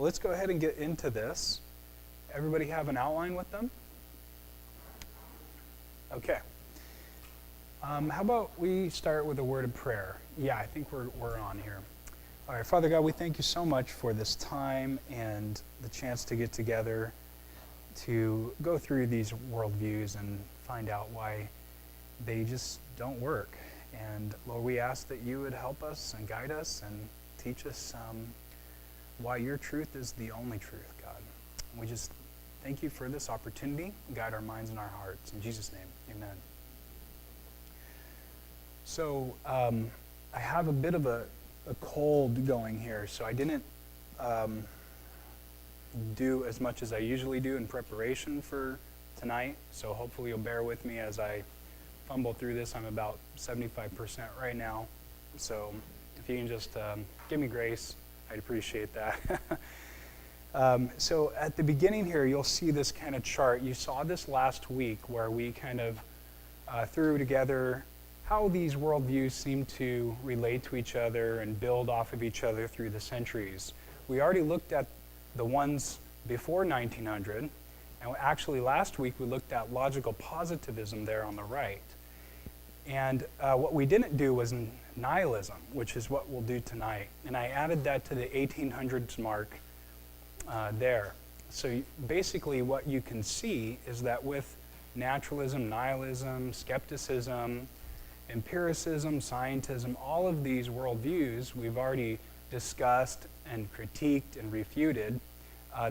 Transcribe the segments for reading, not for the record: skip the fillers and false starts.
Well, let's go ahead and get into this. Everybody have an outline with them? Okay. How about we start with a word of prayer? Yeah, I think we're on here. All right, Father God, we thank you so much for this time and the chance to get together to go through these worldviews and find out why they just don't work. And Lord, we ask that you would help us and guide us and teach us why your truth is the only truth, God. And we just thank you for this opportunity. Guide our minds and our hearts. In Jesus' name, amen. So I have a bit of a cold going here, so I didn't do as much as I usually do in preparation for tonight. So hopefully you'll bear with me as I fumble through this. I'm about 75% right now. So if you can just give me grace, I'd appreciate that. So at the beginning here, you'll see this kind of chart. You saw this last week where we kind of threw together how these worldviews seem to relate to each other and build off of each other through the centuries. We already looked at the ones before 1900, and actually last week we looked at logical positivism there on the right. And what we didn't do was nihilism, which is what we'll do tonight. And I added that to the 1800s mark there. So basically what you can see is that with naturalism, nihilism, skepticism, empiricism, scientism, all of these worldviews we've already discussed and critiqued and refuted.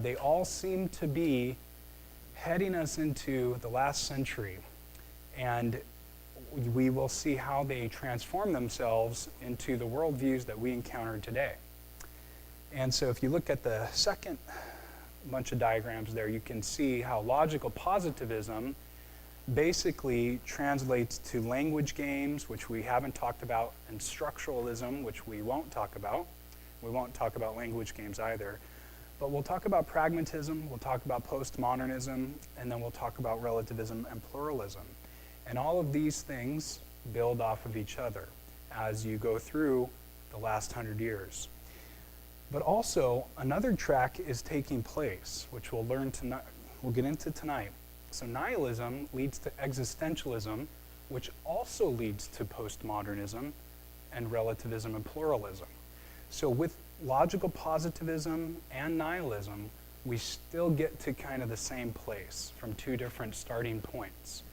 They all seem to be heading us into the last century. And we will see how they transform themselves into the worldviews that we encounter today. And so if you look at the second bunch of diagrams there, you can see how logical positivism basically translates to language games, which we haven't talked about, and structuralism, which we won't talk about. We won't talk about language games either. But we'll talk about pragmatism, we'll talk about postmodernism, and then we'll talk about relativism and pluralism. And all of these things build off of each other as you go through the last 100 years. But also, another track is taking place, which we'll get into tonight. So nihilism leads to existentialism, which also leads to postmodernism and relativism and pluralism. So with logical positivism and nihilism, we still get to kind of the same place from two different starting points.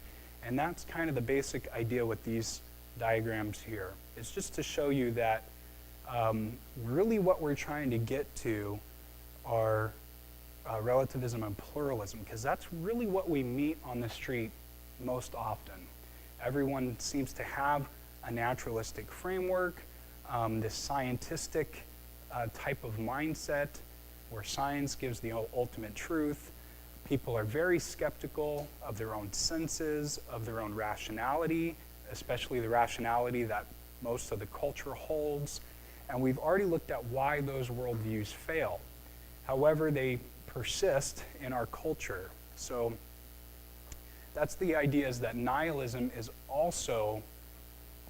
And that's kind of the basic idea with these diagrams here. It's just to show you that really what we're trying to get to are relativism and pluralism, because that's really what we meet on the street most often. Everyone seems to have a naturalistic framework, this scientific type of mindset where science gives the ultimate truth. People are very skeptical of their own senses, of their own rationality, especially the rationality that most of the culture holds. And we've already looked at why those worldviews fail. However, they persist in our culture. So that's the idea, is that nihilism is also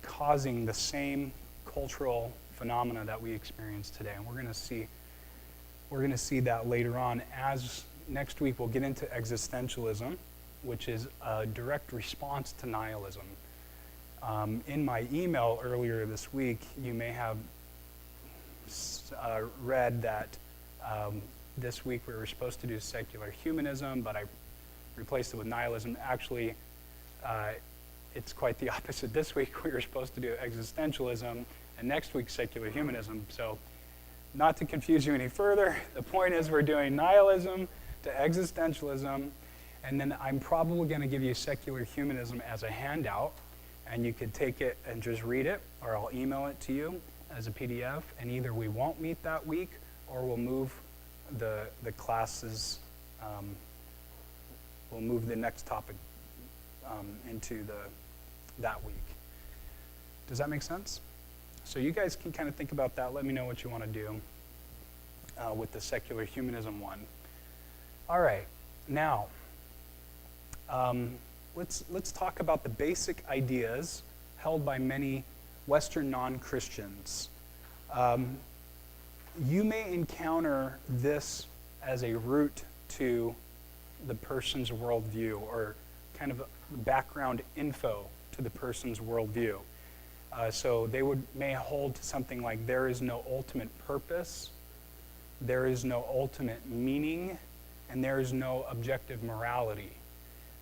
causing the same cultural phenomena that we experience today. And we're going to see that later on. As next week we'll get into existentialism, which is a direct response to nihilism. In my email earlier this week, you may have read that this week we were supposed to do secular humanism, but I replaced it with nihilism. Actually, it's quite the opposite. This week we were supposed to do existentialism, and next week secular humanism. So not to confuse you any further, the point is we're doing nihilism to existentialism, and then I'm probably going to give you secular humanism as a handout, and you could take it and just read it, or I'll email it to you as a PDF, and either we won't meet that week or we'll move the classes, we'll move the next topic into that week. Does that make sense? So you guys can kind of think about that. Let me know what you want to do with the secular humanism one. All right, now let's talk about the basic ideas held by many Western non-Christians. you may encounter this as a route to the person's worldview, or kind of background info to the person's worldview. So they may hold to something like, there is no ultimate purpose, there is no ultimate meaning, and there is no objective morality.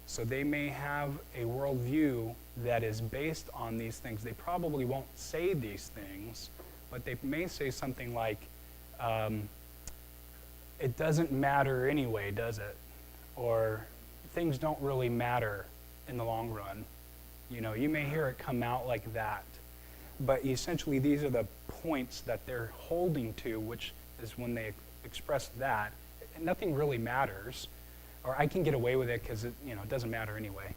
So they may have a worldview that is based on these things. They probably won't say these things, but they may say something like, it doesn't matter anyway, does it? Or things don't really matter in the long run. You know, you may hear it come out like that. But essentially, these are the points that they're holding to, which is when they express that, nothing really matters, or I can get away with it because it doesn't matter anyway.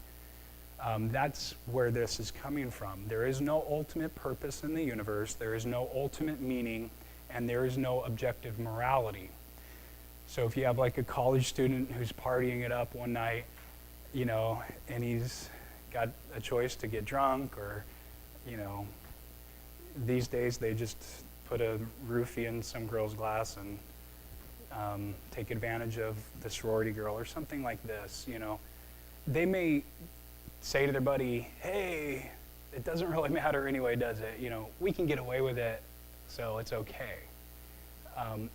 That's where this is coming from. There is no ultimate purpose in the universe, there is no ultimate meaning, and there is no objective morality. So if you have like a college student who's partying it up one night, and he's got a choice to get drunk, or, these days they just put a roofie in some girl's glass and take advantage of the sorority girl or something like this, They may say to their buddy, hey, it doesn't really matter anyway, does it? We can get away with it, so it's okay.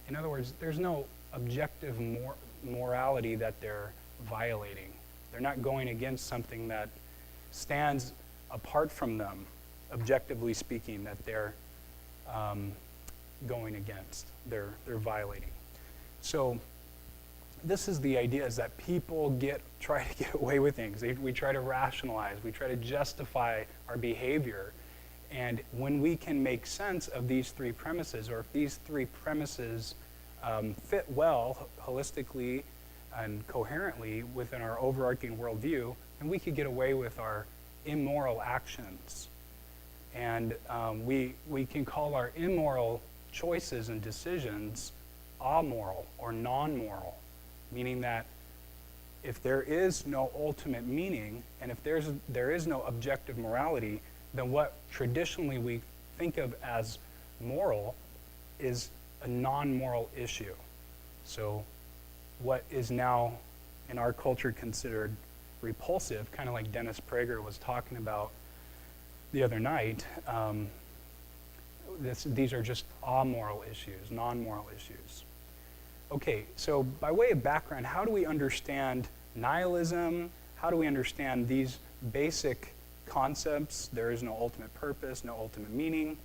In other words, there's no objective morality that they're violating. They're not going against something that stands apart from them, objectively speaking, that they're going against, they're violating. So this is the idea, is that people try to get away with things. We try to rationalize, we try to justify our behavior. And when we can make sense of these three premises, or if these three premises fit well, holistically and coherently within our overarching worldview, then we could get away with our immoral actions. And we can call our immoral choices and decisions amoral or non-moral, meaning that if there is no ultimate meaning, and if there is no objective morality, then what traditionally we think of as moral is a non-moral issue. So what is now in our culture considered repulsive, kind of like Dennis Prager was talking about the other night, these are just amoral issues, non-moral issues. Okay, so by way of background, how do we understand nihilism? How do we understand these basic concepts? There is no ultimate purpose, no ultimate meaning.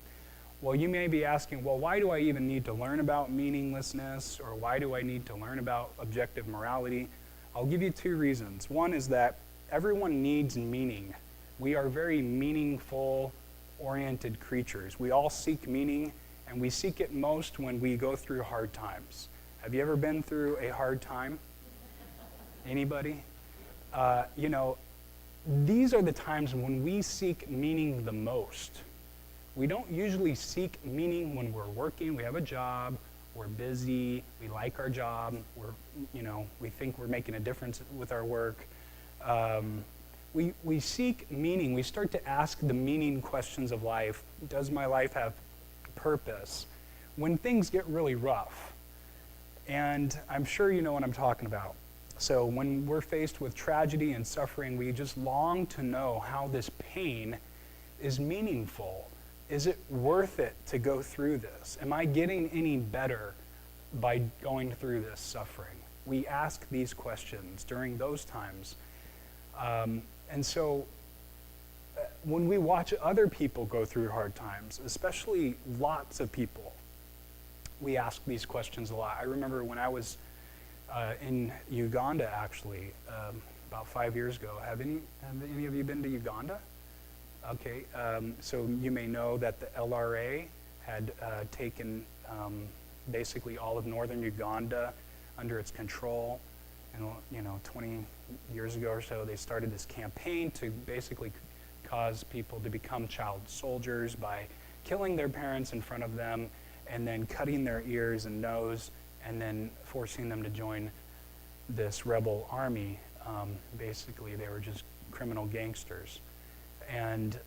Well, you may be asking, well, why do I even need to learn about meaninglessness, or why do I need to learn about objective morality? I'll give you two reasons. One is that everyone needs meaning. We are very meaningful oriented creatures. We all seek meaning, and we seek it most when we go through hard times. Have you ever been through a hard time? Anybody? These are the times when we seek meaning the most. We don't usually seek meaning when we're working, we have a job, we're busy, we like our job, we think we're making a difference with our work. We seek meaning. We start to ask the meaning questions of life. Does my life have purpose? When things get really rough. And I'm sure you know what I'm talking about. So when we're faced with tragedy and suffering, we just long to know how this pain is meaningful. Is it worth it to go through this? Am I getting any better by going through this suffering? We ask these questions during those times. And so when we watch other people go through hard times, especially lots of people, we ask these questions a lot. I remember when I was in Uganda, actually, about 5 years ago. Have any of you been to Uganda? Okay, so you may know that the LRA had taken basically all of northern Uganda under its control. And 20 years ago or so, they started this campaign to basically cause people to become child soldiers by killing their parents in front of them, and then cutting their ears and nose, and then forcing them to join this rebel army. Basically, they were just criminal gangsters. And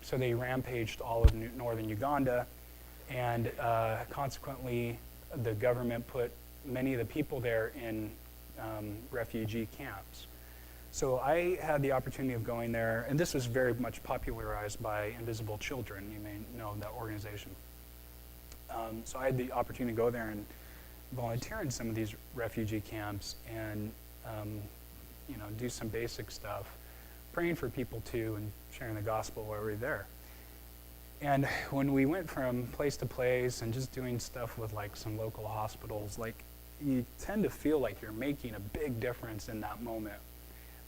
so they rampaged all of northern Uganda. And consequently, the government put many of the people there in refugee camps. So I had the opportunity of going there, and this was very much popularized by Invisible Children. You may know that organization. So I had the opportunity to go there and volunteer in some of these refugee camps and do some basic stuff, praying for people too, and sharing the gospel while we were there. And when we went from place to place and just doing stuff with like some local hospitals, like you tend to feel like you're making a big difference in that moment.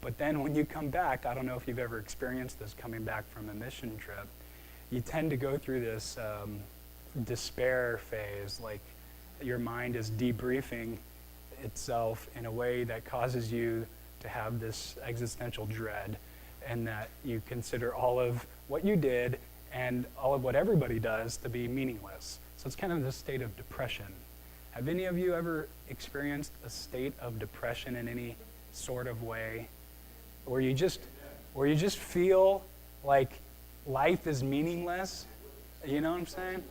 But then when you come back, I don't know if you've ever experienced this coming back from a mission trip, you tend to go through this despair phase, like your mind is debriefing itself in a way that causes you to have this existential dread, and that you consider all of what you did and all of what everybody does to be meaningless. So it's kind of this state of depression. Have any of you ever experienced a state of depression in any sort of way, where you just feel like life is meaningless? You know what I'm saying?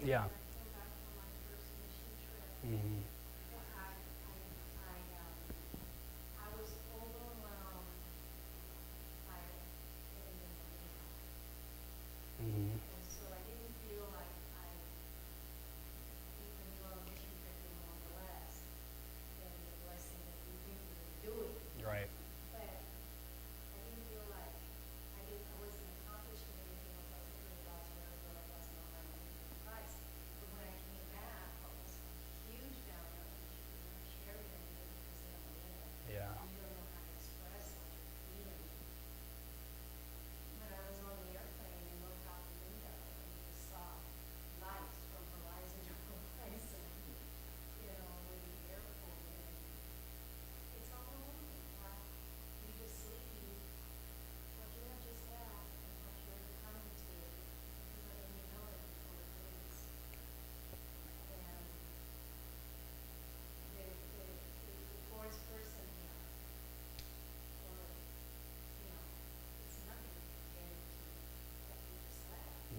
Yeah. Mm-hmm. Mm-hmm. Right. Yeah.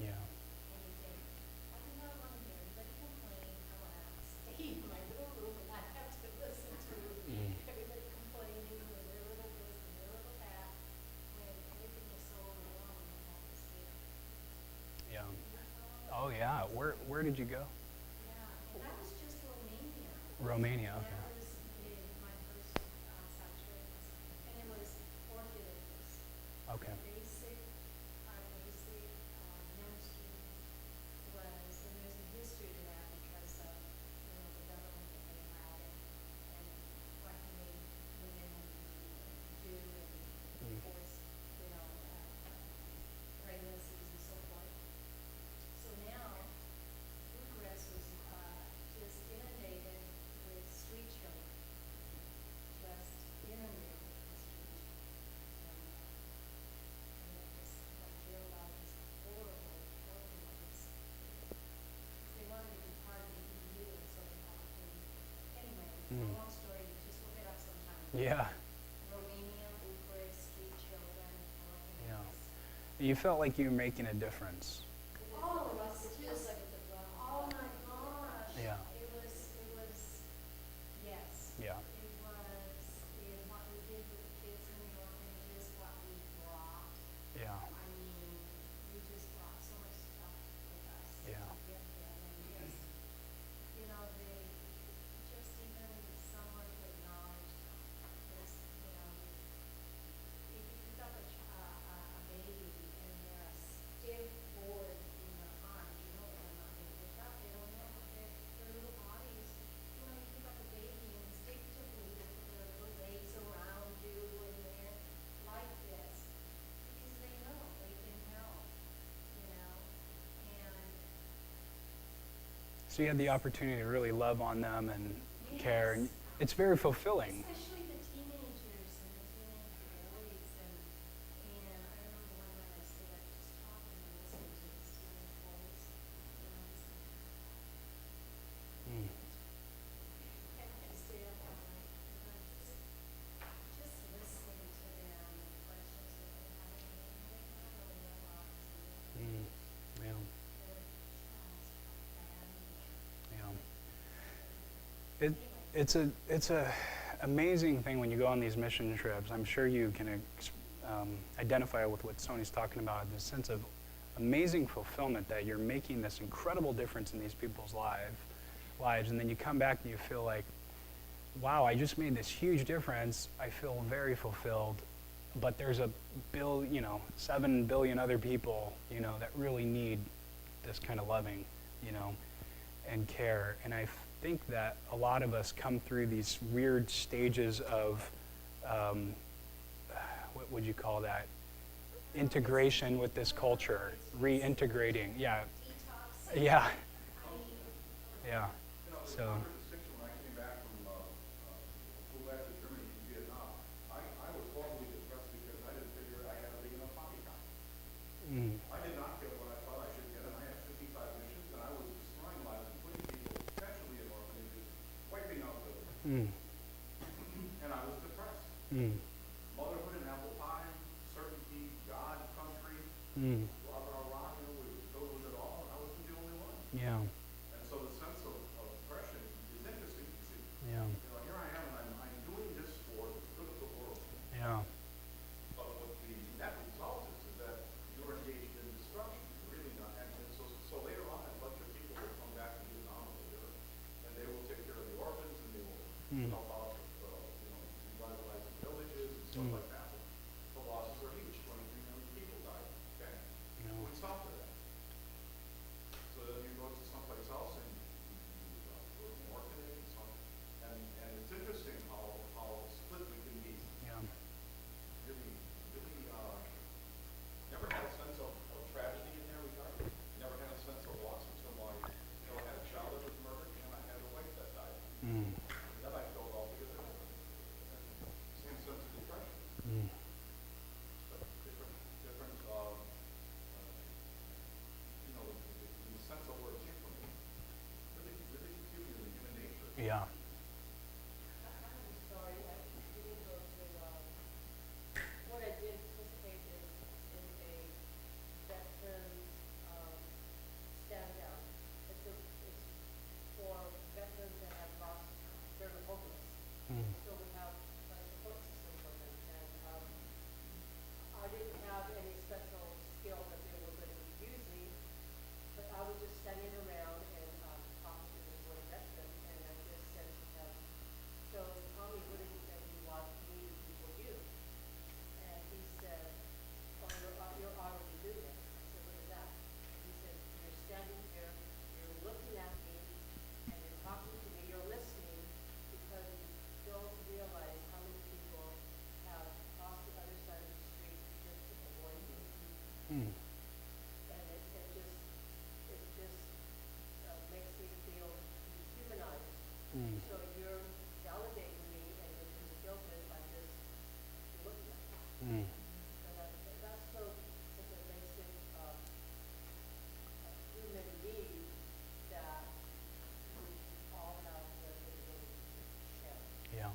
Yeah. Mm. Yeah. Oh yeah. Where did you go? Romania. Okay. Okay. Mm. Yeah. Yeah. You felt like you were making a difference. Yeah. Yeah. Yeah. Yeah. So you had the opportunity to really love on them and care, and it's very fulfilling. Mm. Mm. Yeah. It's a amazing thing when you go on these mission trips. I'm sure you can identify with what Sony's talking about, this sense of amazing fulfillment that you're making this incredible difference in these people's lives, and then you come back and you feel like, wow, I just made this huge difference. I feel very fulfilled, but there's 7 billion other people, that really need this kind of loving, and care. And I think that a lot of us come through these weird stages of, what would you call that? Integration with this culture, reintegrating. Yeah. Yeah. Yeah. So. I did not get what I thought I should get, and I had 55 missions, and I was destroying lives and putting people potentially in orphanages, wiping out villages. And I was depressed. Motherhood and apple pie, certainty, God, country, love our rock, we were filled with it all, and I wasn't the only one. Yeah. And so the sense of depression is interesting to see. Yeah. Here I am, and I'm doing this for the good of the world. Yeah. But what the net result is that you're engaged in destruction. You're really not. And so later on, a bunch of people will come back to Vietnam later, and they will take care of the orphans, and they will help out with, revitalize the villages and stuff like that. The losses are huge. 23 million people died. Okay? We stop for that. So then you go to someplace else and you go to an orphanage and so on. And it's interesting how split we can be. Yeah. Really, never had a sense of tragedy in their regard. Never had a sense of loss until I had a child that was murdered and I had a wife that died. Then I felt altogether same sense of depression. But different, the sense of where it came from. Really peculiar in human nature. Yeah. I'm sorry, I didn't go to, what I did participate in a veterans, stand down. It's for veterans that have lost their homeless. So we have a support system for them. And I didn't have any special skill that they were going to be using, but I was just standing around and talking to this one veteran, and I just said to him, so Tommy, what is it that you want me to do for you? And he said, oh, you're already doing it. I said, what is that? He said, you're standing here, you're looking at me, and you're talking to me, you're listening, because you don't realize how many people have crossed the other side of the street just to avoid you. And it just makes me feel dehumanized. So you're validating me and you're guilted by just looking at me. So that's so such a basic human need that we all have the ability to share. Yeah.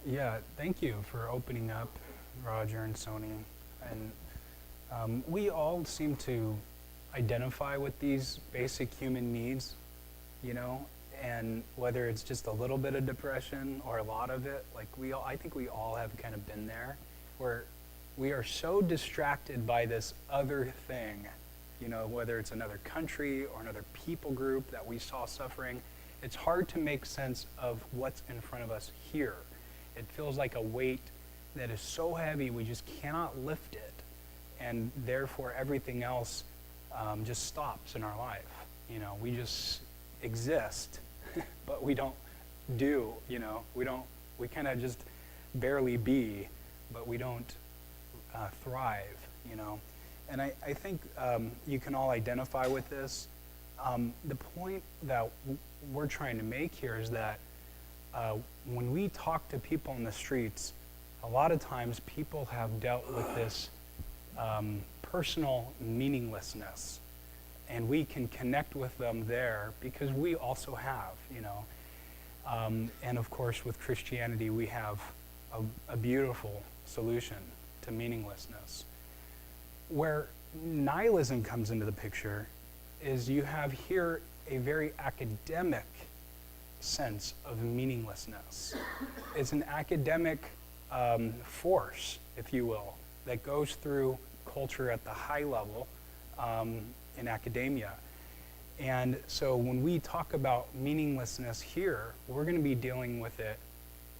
Yeah, thank you for opening up, Roger and Sony. And we all seem to identify with these basic human needs, and whether it's just a little bit of depression or a lot of it, I think we all have kind of been there, where we are so distracted by this other thing, whether it's another country or another people group that we saw suffering. It's hard to make sense of what's in front of us here. It feels like a weight that is so heavy we just cannot lift it, and therefore everything else just stops in our life. We just exist, but we don't do. We kind of just barely be, but we don't thrive. And I think you can all identify with this. The point that we're trying to make here is that when we talk to people in the streets, a lot of times people have dealt with this personal meaninglessness, and we can connect with them there because we also have, and of course with Christianity we have a beautiful solution to meaninglessness. Where nihilism comes into the picture is you have here a very academic sense of meaninglessness. It's an academic force, if you will, that goes through culture at the high level in academia. And so when we talk about meaninglessness here, we're going to be dealing with it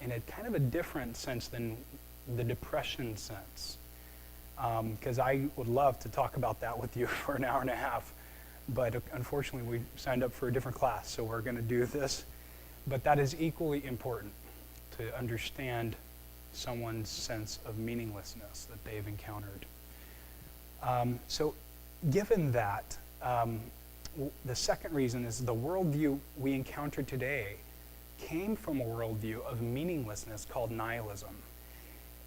in a kind of a different sense than the depression sense. Because I would love to talk about that with you for an hour and a half. But unfortunately, we signed up for a different class, so we're going to do this. But that is equally important to understand someone's sense of meaninglessness that they've encountered. So given that, the second reason is the worldview we encounter today came from a worldview of meaninglessness called nihilism.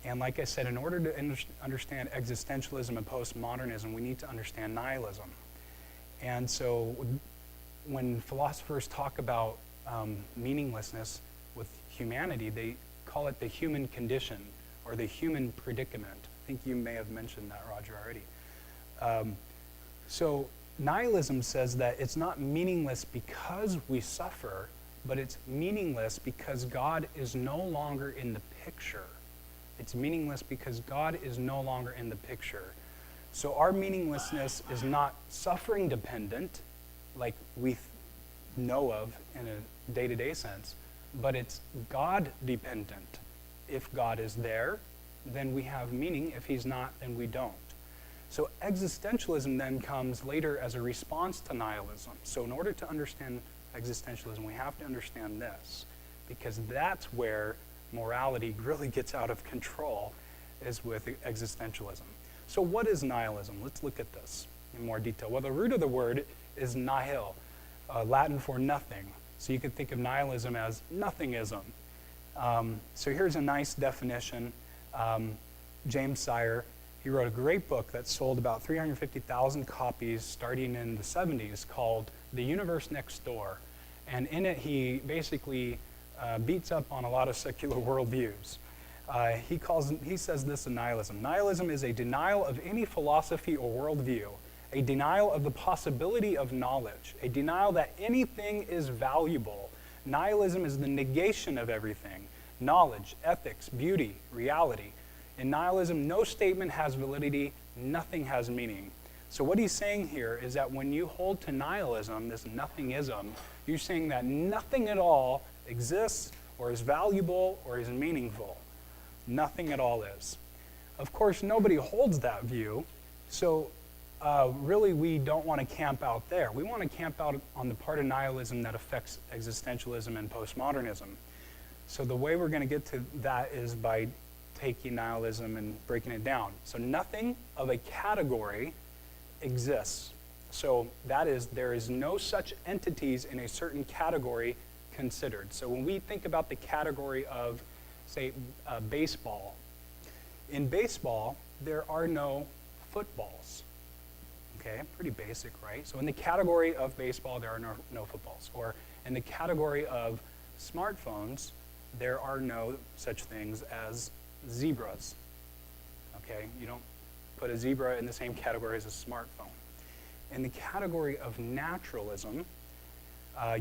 And like I said, in order to understand existentialism and postmodernism, we need to understand nihilism. And so when philosophers talk about meaninglessness with humanity, they call it the human condition or the human predicament. I think you may have mentioned that, Roger, already. So nihilism says that it's not meaningless because we suffer, but it's meaningless because God is no longer in the picture. It's meaningless because God is no longer in the picture. So our meaninglessness is not suffering dependent, like we know of in a day-to-day sense, but it's God dependent. If God is there, then we have meaning. If he's not, then we don't. So existentialism then comes later as a response to nihilism. So in order to understand existentialism, we have to understand this, because that's where morality really gets out of control, is with existentialism. So what is nihilism? Let's look at this in more detail. Well, the root of the word is nihil, Latin for nothing. So you could think of nihilism as nothingism. So here's a nice definition. James Sire, he wrote a great book that sold about 350,000 copies starting in the 70s called The Universe Next Door. And in it, he basically beats up on a lot of secular worldviews. He says this in nihilism. Nihilism is a denial of any philosophy or worldview, a denial of the possibility of knowledge, a denial that anything is valuable. Nihilism is the negation of everything: knowledge, ethics, beauty, reality. In nihilism, no statement has validity, nothing has meaning. So what he's saying here is that when you hold to nihilism, this nothingism, you're saying that nothing at all exists or is valuable or is meaningful. Nothing at all is. Of course, nobody holds that view, so really we don't want to camp out there. We want to camp out on the part of nihilism that affects existentialism and postmodernism. So the way we're going to get to that is by taking nihilism and breaking it down. So nothing of a category exists. So that is, there is no such entities in a certain category considered. So when we think about the category of, say, baseball, in baseball, there are no footballs. Okay, pretty basic, right? So in the category of baseball, there are no footballs. Or in the category of smartphones, there are no such things as zebras. Okay, you don't put a zebra in the same category as a smartphone. In the category of naturalism,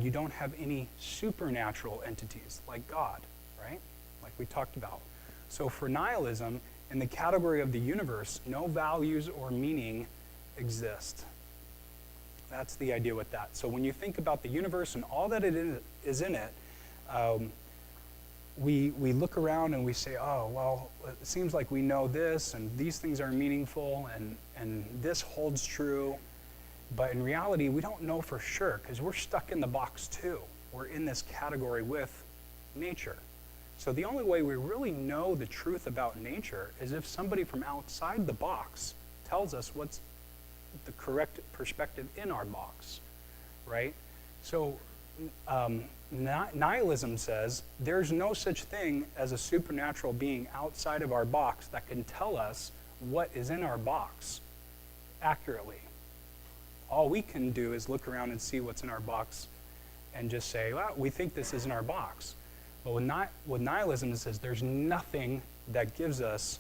you don't have any supernatural entities like God, right? Like we talked about. So for nihilism, in the category of the universe, no values or meaning exist. That's the idea with that. So when you think about the universe and all that it is in it, we look around and we say, oh, well, it seems like we know this, and these things are meaningful, and this holds true. But in reality, we don't know for sure, because we're stuck in the box too. We're in this category with nature. So the only way we really know the truth about nature is if somebody from outside the box tells us what's the correct perspective in our box, right? So nihilism says there's no such thing as a supernatural being outside of our box that can tell us what is in our box accurately. All we can do is look around and see what's in our box and just say, well, we think this is in our box. But with nihilism, it says there's nothing that gives us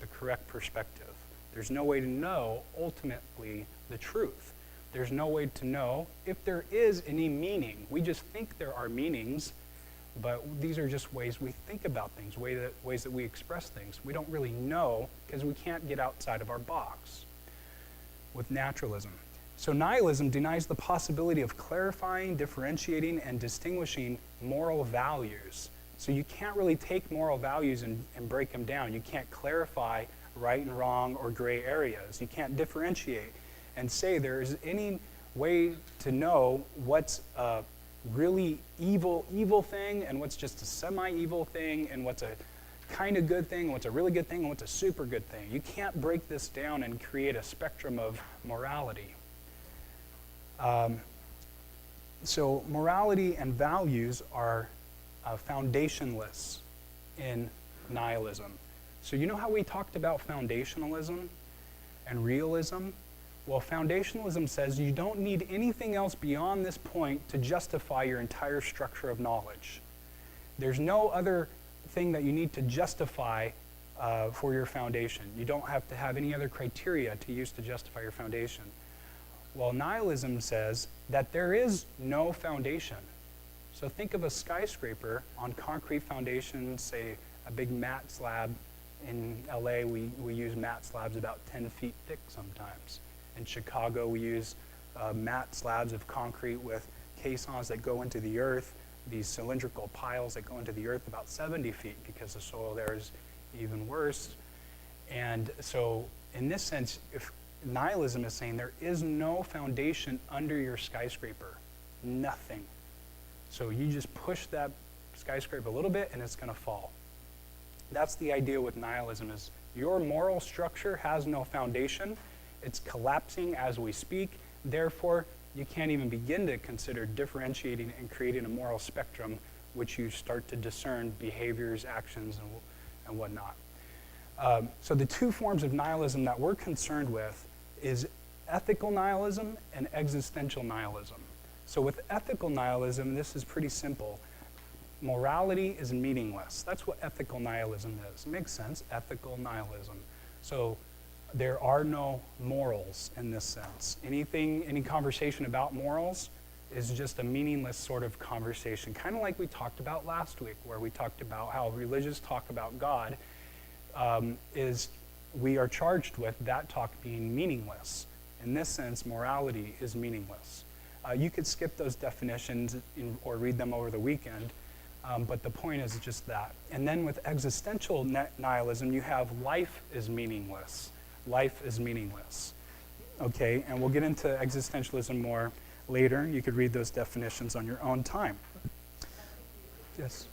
the correct perspective. There's no way to know, ultimately, the truth. There's no way to know if there is any meaning. We just think there are meanings, but these are just ways we think about things, ways that we express things. We don't really know because we can't get outside of our box with naturalism. So nihilism denies the possibility of clarifying, differentiating, and distinguishing moral values. So you can't really take moral values and break them down. You can't clarify right and wrong or gray areas. You can't differentiate and say there is any way to know what's a really evil thing and what's just a semi-evil thing and what's a kind of good thing and what's a really good thing and what's a super good thing. You can't break this down and create a spectrum of morality. So morality and values are foundationless in nihilism. So you know how we talked about foundationalism and realism? Well, foundationalism says you don't need anything else beyond this point to justify your entire structure of knowledge. There's no other thing that you need to justify for your foundation. You don't have to have any other criteria to use to justify your foundation. Well, nihilism says that there is no foundation. So think of a skyscraper on concrete foundations, say a big mat slab. In LA, we use mat slabs about 10 feet thick sometimes. In Chicago, we use mat slabs of concrete with caissons that go into the earth, these cylindrical piles that go into the earth about 70 feet because the soil there is even worse. And so in this sense, if nihilism is saying there is no foundation under your skyscraper, nothing. So you just push that skyscraper a little bit and it's going to fall. That's the idea with nihilism, is your moral structure has no foundation. It's collapsing as we speak. Therefore, you can't even begin to consider differentiating and creating a moral spectrum which you start to discern behaviors, actions, and whatnot. So the two forms of nihilism that we're concerned with is ethical nihilism and existential nihilism. So with ethical nihilism, this is pretty simple. Morality is meaningless. That's what ethical nihilism is. Makes sense, ethical nihilism. So there are no morals in this sense. Any conversation about morals is just a meaningless sort of conversation, kind of like we talked about last week, where we talked about how religious talk about God is we are charged with that talk being meaningless. In this sense, morality is meaningless. You could skip those definitions or read them over the weekend, but the point is just that. And then with existential nihilism, you have life is meaningless. Life is meaningless. Okay, and we'll get into existentialism more later. You could read those definitions on your own time. Yes?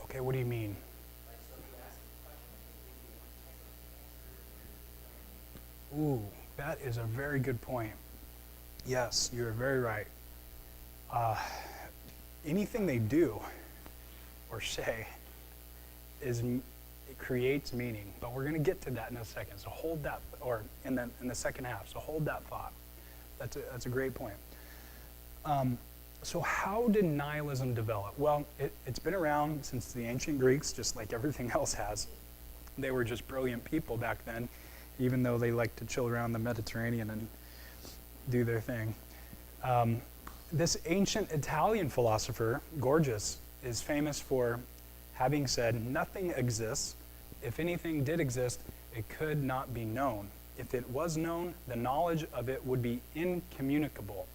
Okay, what do you mean? Ooh, that is a very good point. Yes, you're very right. Anything they do or say it creates meaning, but we're going to get to that in a second. So hold that, or in the second half. So hold that thought. That's a great point. So how did nihilism develop? Well, it's been around since the ancient Greeks, just like everything else has. They were just brilliant people back then, even though they liked to chill around the Mediterranean and do their thing. This ancient Italian philosopher, Gorgias, is famous for having said, nothing exists. If anything did exist, it could not be known. If it was known, the knowledge of it would be incommunicable.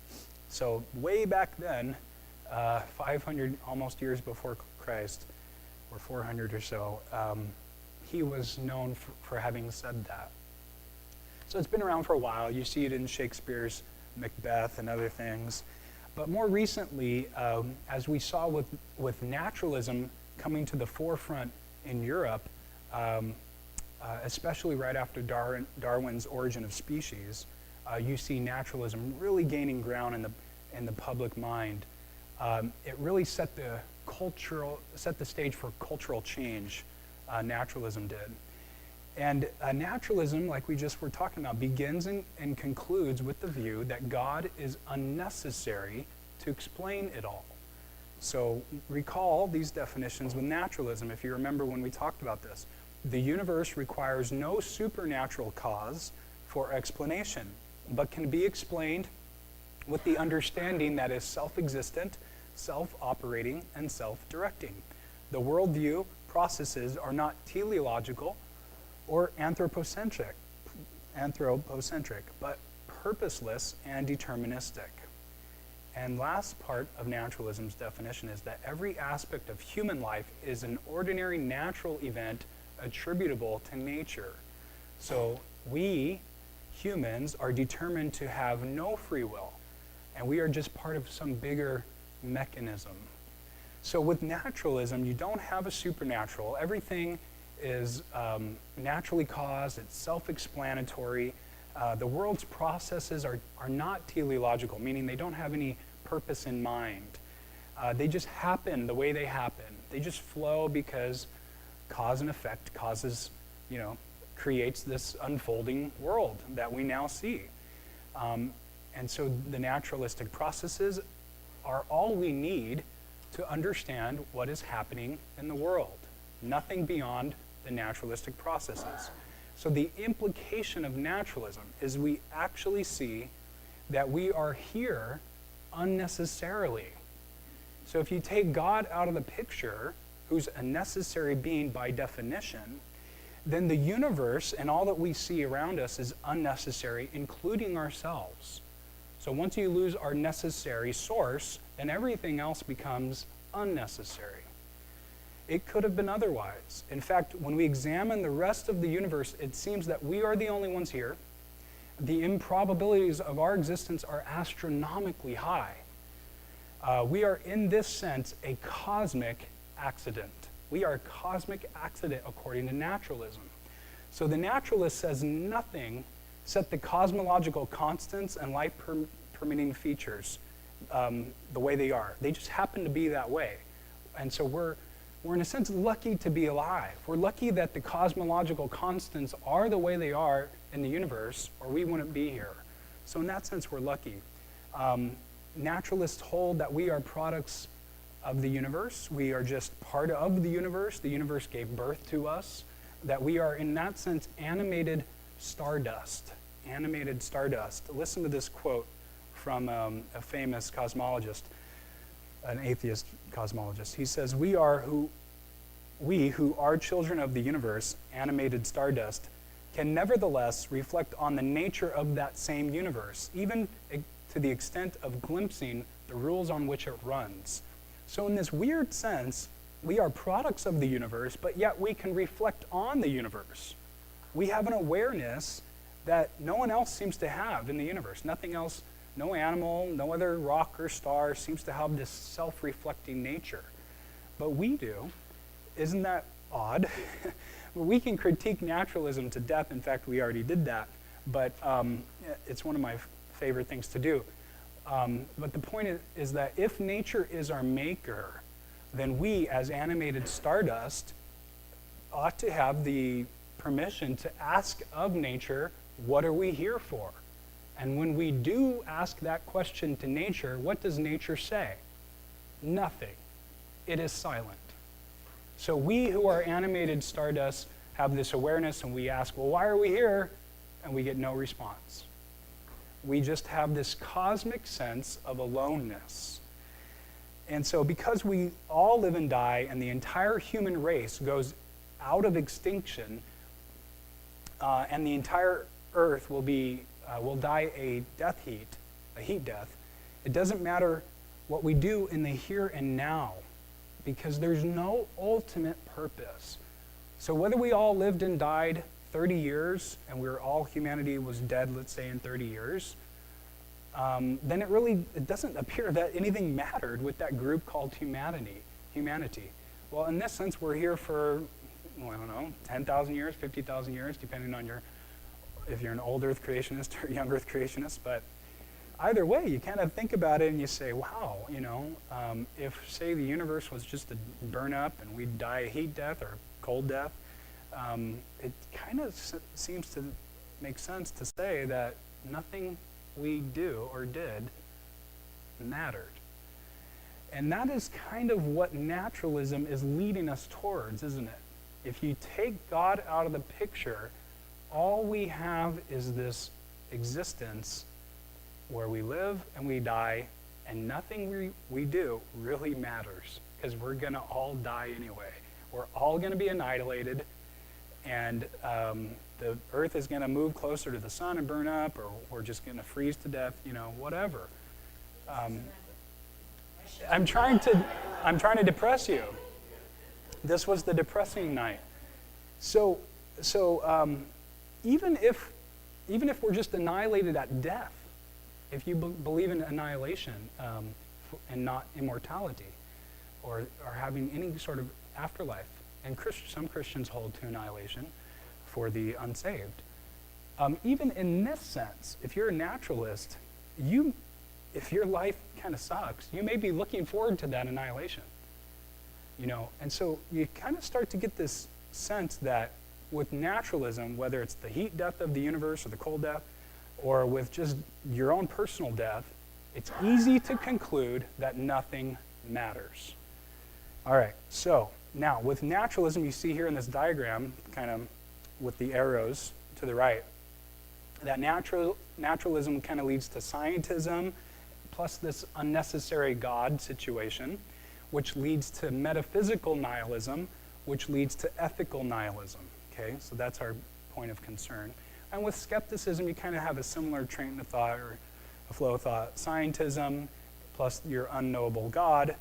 So way back then, 500 almost years before Christ, or 400 or so, he was known for having said that. So it's been around for a while. You see it in Shakespeare's Macbeth and other things. But more recently, as we saw with naturalism coming to the forefront in Europe, especially right after Darwin's Origin of Species, you see naturalism really gaining ground in the public mind. It really set the stage for cultural change. Naturalism did. And naturalism, like we just were talking about, begins and concludes with the view that God is unnecessary to explain it all. So recall these definitions with naturalism, if you remember when we talked about this. The universe requires no supernatural cause for explanation, but can be explained with the understanding that is self-existent, self-operating, and self-directing. The worldview processes are not teleological or anthropocentric, but purposeless and deterministic. And last part of naturalism's definition is that every aspect of human life is an ordinary natural event attributable to nature. So we, humans, are determined to have no free will, and we are just part of some bigger mechanism. So with naturalism, you don't have a supernatural. Everything is naturally caused, it's self-explanatory. The world's processes are not teleological, meaning they don't have any purpose in mind. They just happen the way they happen. They just flow because cause and effect creates this unfolding world that we now see. And so the naturalistic processes are all we need to understand what is happening in the world. Nothing beyond the naturalistic processes. So the implication of naturalism is we actually see that we are here unnecessarily. So if you take God out of the picture, who's a necessary being by definition, then the universe and all that we see around us is unnecessary, including ourselves. So once you lose our necessary source, then everything else becomes unnecessary. It could have been otherwise. In fact, when we examine the rest of the universe, it seems that we are the only ones here. The improbabilities of our existence are astronomically high. We are, in this sense, a cosmic accident. We are a cosmic accident according to naturalism. So the naturalist says nothing except the cosmological constants and life-permitting features the way they are. They just happen to be that way. And so we're in a sense lucky to be alive. We're lucky that the cosmological constants are the way they are in the universe, or we wouldn't be here. So in that sense, we're lucky. Naturalists hold that we are products of the universe. We are just part of the universe. The universe gave birth to us. That we are, in that sense, animated stardust. Animated stardust. Listen to this quote from a famous cosmologist, an atheist cosmologist. He says, we who are children of the universe, animated stardust, can nevertheless reflect on the nature of that same universe, even to the extent of glimpsing the rules on which it runs. So in this weird sense, we are products of the universe, but yet we can reflect on the universe. We have an awareness that no one else seems to have in the universe. Nothing else, no animal, no other rock or star seems to have this self-reflecting nature. But we do. Isn't that odd? We can critique naturalism to death. In fact, we already did that. But it's one of my favorite things to do. But the point is that if nature is our maker, then we, as animated stardust, ought to have the permission to ask of nature, what are we here for? And when we do ask that question to nature, what does nature say? Nothing. It is silent. So we who are animated stardust have this awareness, and we ask, well, why are we here? And we get no response. We just have this cosmic sense of aloneness. And so because we all live and die, and the entire human race goes out of extinction, and the entire earth will die a heat death, it doesn't matter what we do in the here and now, because there's no ultimate purpose. So whether we all lived and died 30 years, and humanity was dead, let's say, in 30 years, then it doesn't appear that anything mattered with that group called humanity. Well, in this sense, we're here for, 10,000 years, 50,000 years, depending on if you're an old Earth creationist or young Earth creationist. But either way, you kind of think about it and you say, wow, if, say, the universe was just to burn up and we'd die a heat death or cold death, it kind of seems to make sense to say that nothing we do or did mattered. And that is kind of what naturalism is leading us towards, isn't it? If you take God out of the picture, all we have is this existence where we live and we die, and nothing we do really matters, because we're going to all die anyway. We're all going to be annihilated, and the earth is going to move closer to the sun and burn up, or we're just going to freeze to death, whatever. I'm trying to depress you. This was the depressing night. So even if we're just annihilated at death, if you believe in annihilation and not immortality, or having any sort of afterlife, and some Christians hold to annihilation for the unsaved. Even in this sense, if you're a naturalist, if your life kind of sucks, you may be looking forward to that annihilation. And so you kind of start to get this sense that with naturalism, whether it's the heat death of the universe or the cold death, or with just your own personal death, it's easy to conclude that nothing matters. All right, so now with naturalism, you see here in this diagram, kind of with the arrows to the right, that naturalism kind of leads to scientism, plus this unnecessary God situation, which leads to metaphysical nihilism, which leads to ethical nihilism. Okay, so that's our point of concern. And with skepticism, you kind of have a similar train of thought or a flow of thought. Scientism plus your unknowable God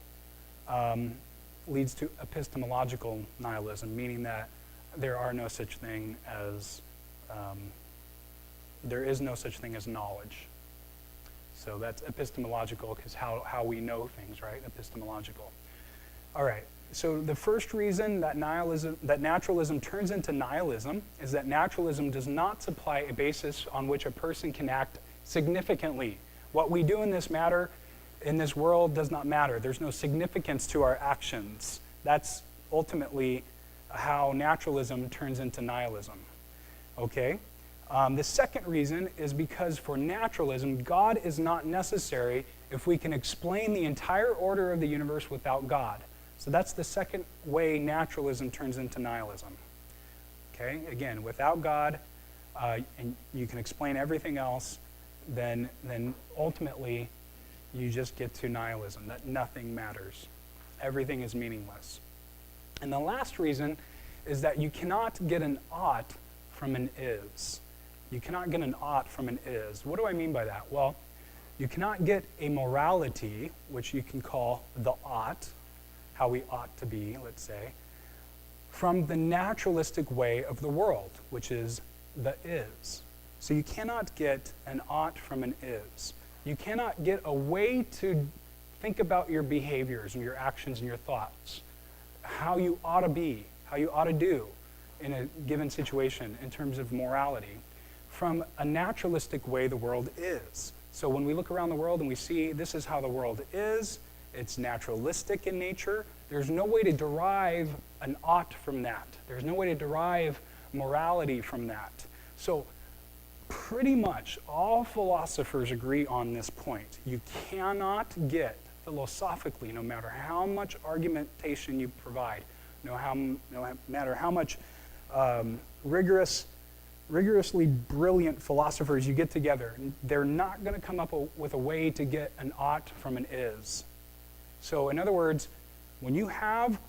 leads to epistemological nihilism, meaning that there is no such thing as knowledge. So that's epistemological, because how we know things, right? Epistemological. All right. So the first reason that naturalism turns into nihilism is that naturalism does not supply a basis on which a person can act significantly. What we do in this world does not matter. There's no significance to our actions. That's ultimately how naturalism turns into nihilism. Okay? The second reason is because for naturalism, God is not necessary if we can explain the entire order of the universe without God. So that's the second way naturalism turns into nihilism. Okay? Again, without God, and you can explain everything else, then ultimately you just get to nihilism, that nothing matters. Everything is meaningless. And the last reason is that you cannot get an ought from an is. You cannot get an ought from an is. What do I mean by that? Well, you cannot get a morality, which you can call the ought, how we ought to be, let's say, from the naturalistic way of the world, which is the is. So you cannot get an ought from an is. You cannot get a way to think about your behaviors and your actions and your thoughts, how you ought to be, how you ought to do in a given situation in terms of morality, from a naturalistic way the world is. So when we look around the world and we see this is how the world is, it's naturalistic in nature, there's no way to derive an ought from that. There's no way to derive morality from that. So pretty much all philosophers agree on this point. You cannot get philosophically, no matter how much argumentation you provide, no matter how much rigorously brilliant philosophers you get together, they're not going to come up with a way to get an ought from an is. So in other words, when you have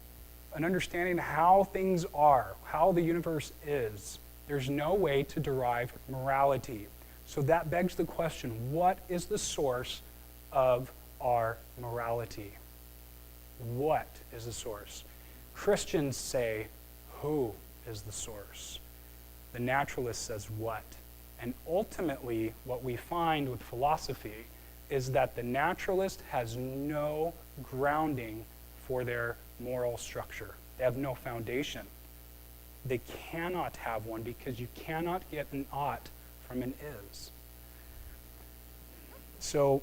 an understanding of how things are, how the universe is, there's no way to derive morality. So that begs the question, what is the source of our morality? What is the source? Christians say, who is the source? The naturalist says what? And ultimately, what we find with philosophy is that the naturalist has no grounding for their moral structure. They have no foundation. They cannot have one because you cannot get an ought from an is. So,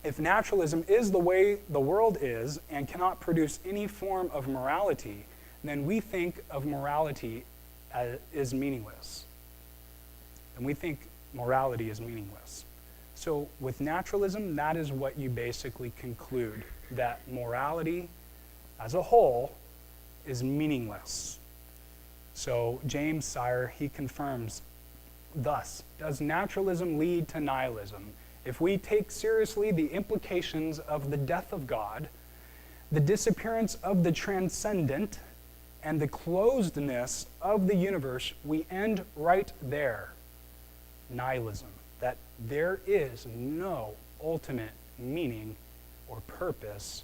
if naturalism is the way the world is and cannot produce any form of morality, then we think of morality as meaningless. And we think morality is meaningless. So with naturalism, that is what you basically conclude, that morality as a whole is meaningless. So James Sire, he confirms, thus, does naturalism lead to nihilism? If we take seriously the implications of the death of God, the disappearance of the transcendent, and the closedness of the universe, we end right there. Nihilism, that there is no ultimate meaning or purpose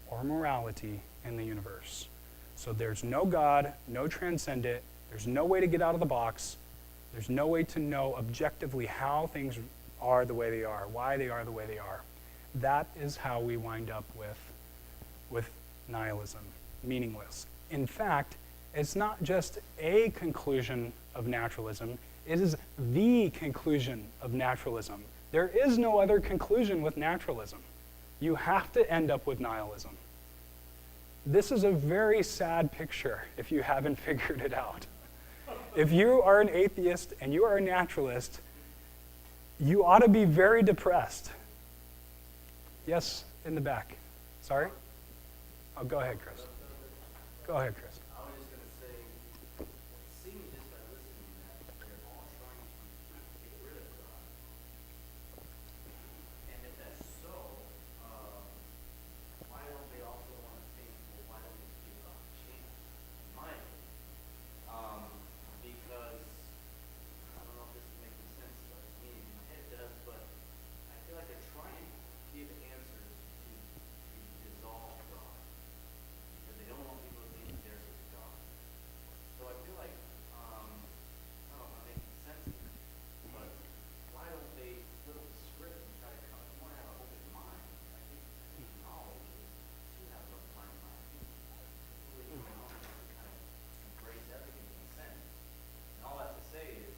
or morality in the universe. So there's no God, no transcendent, there's no way to get out of the box, there's no way to know objectively how things are the way they are, why they are the way they are. That is how we wind up with nihilism, meaningless. In fact, it's not just a conclusion of naturalism, it is the conclusion of naturalism. There is no other conclusion with naturalism. You have to end up with nihilism. This is a very sad picture if you haven't figured it out. If you are an atheist and you are a naturalist, you ought to be very depressed. Yes, in the back. Sorry? Oh, go ahead, Chris. Go ahead, Chris. I was just going to say, it seems just by listening that they're all trying to get rid of God. And if that's so, why don't they also want to think, well, why don't we give God a chance? In my opinion. Because, I don't know if this is making sense, but me in my head it does, but I feel like they're trying to give answers to dissolve God. Because they don't want people to think there's a God. So I feel like, I don't know if I'm making sense here, but why don't they flip the script and try to come, if you want to have an open mind, I think knowledge should have an open mind. Really coming on and kind of embrace everything in a sense. And all I have to say is,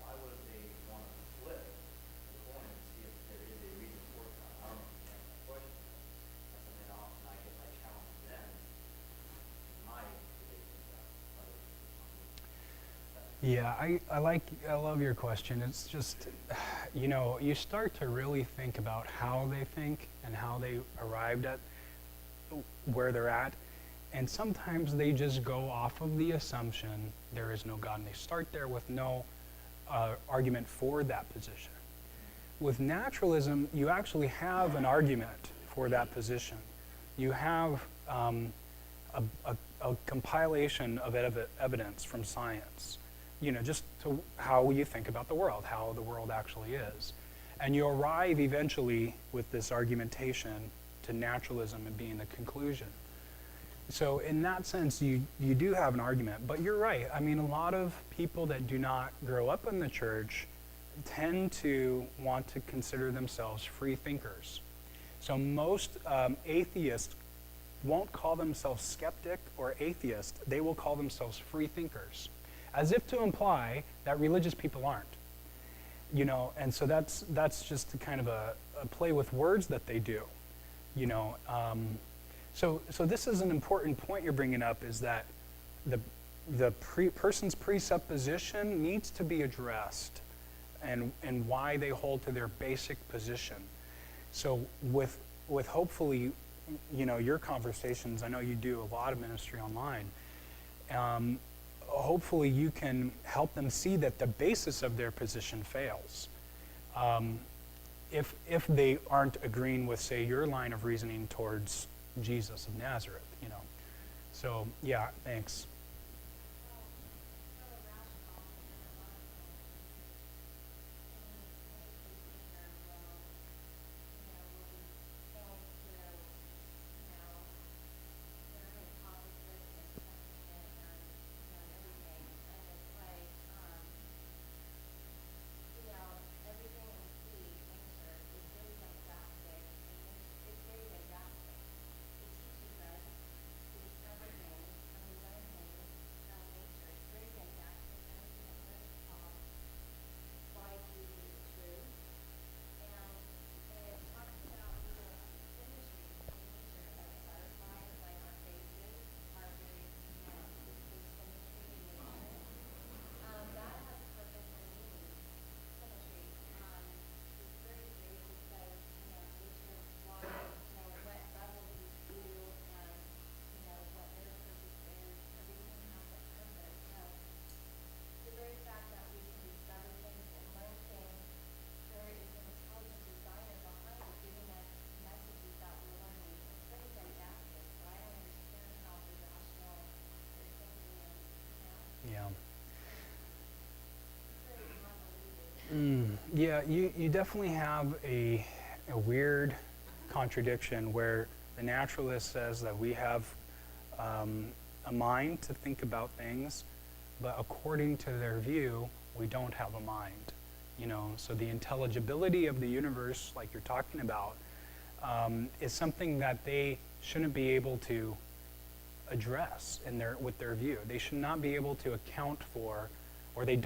why wouldn't they want to flip the coin and see if there is a reason for it? I don't know if you answer that question. That's something that often I guess I challenge them in my debate with others. Yeah, I love your question. It's just, you start to really think about how they think and how they arrived at where they're at. And sometimes they just go off of the assumption there is no God, and they start there with no argument for that position. With naturalism, you actually have an argument for that position. You have a compilation of evidence from science, just to how you think about the world, how the world actually is. And you arrive eventually with this argumentation to naturalism and being the conclusion. So in that sense, you do have an argument. But you're right. I mean, a lot of people that do not grow up in the church tend to want to consider themselves free thinkers. So most atheists won't call themselves skeptic or atheist. They will call themselves free thinkers, as if to imply that religious people aren't. And so that's just kind of a play with words that they do. So this is an important point you're bringing up, is that the person's presupposition needs to be addressed, and why they hold to their basic position. So with hopefully, your conversations, I know you do a lot of ministry online, hopefully you can help them see that the basis of their position fails. If they aren't agreeing with, say, your line of reasoning towards Jesus of Nazareth, So, yeah, thanks. Yeah, you definitely have a weird contradiction where the naturalist says that we have a mind to think about things, but according to their view, we don't have a mind. So the intelligibility of the universe, like you're talking about, is something that they shouldn't be able to address with their view. They should not be able to account for, or they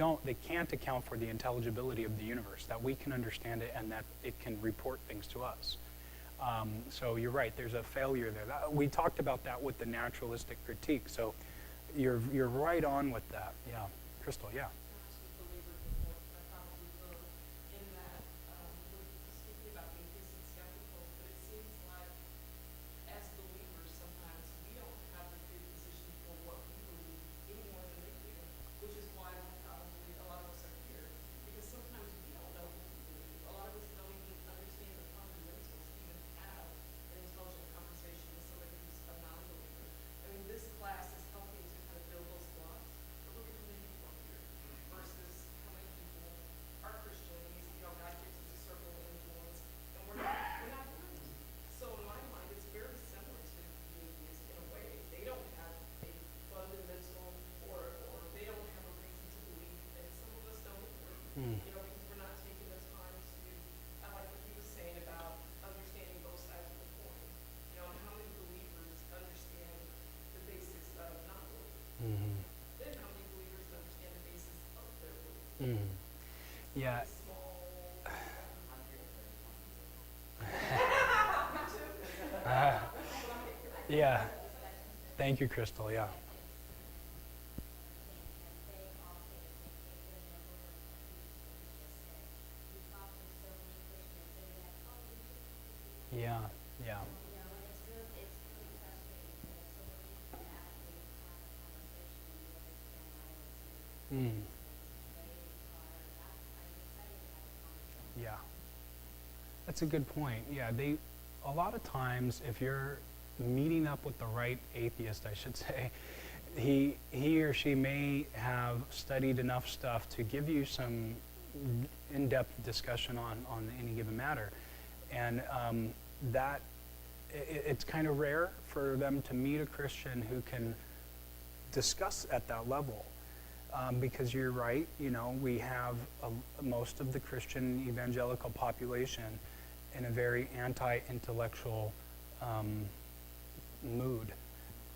can't account for the intelligibility of the universe, that we can understand it and that it can report things to us. So you're right, there's a failure there. We talked about that with the naturalistic critique, so you're right on with that. Yeah. Crystal, yeah. Mm. Mm. Yeah. Yeah. Thank you, Crystal. Yeah. Yeah. Yeah. Mm. Yeah. That's a good point. Yeah, a lot of times, if you're meeting up with the right atheist, I should say, he or she may have studied enough stuff to give you some in-depth discussion on any given matter. And it's kind of rare for them to meet a Christian who can discuss at that level. Because you're right, we have most of the Christian evangelical population in a very anti-intellectual mood.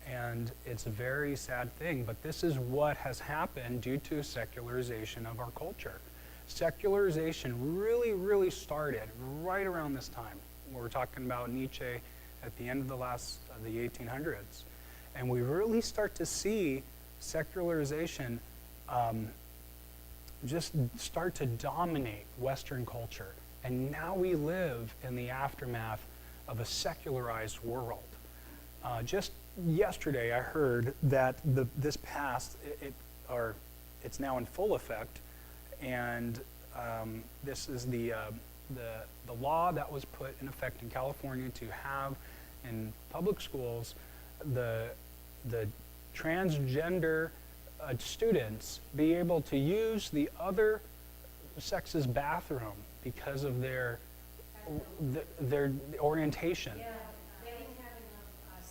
And it's a very sad thing, but this is what has happened due to secularization of our culture. Secularization really, really started right around this time. We're talking about Nietzsche at the end of the 1800s. And we really start to see secularization just start to dominate Western culture. And now we live in the aftermath of a secularized world. Just yesterday, I heard that this passed, it's now in full effect, and this is the law that was put in effect in California to have in public schools the transgender students be able to use the other sex's bathroom because of their orientation. Yeah, they didn't have enough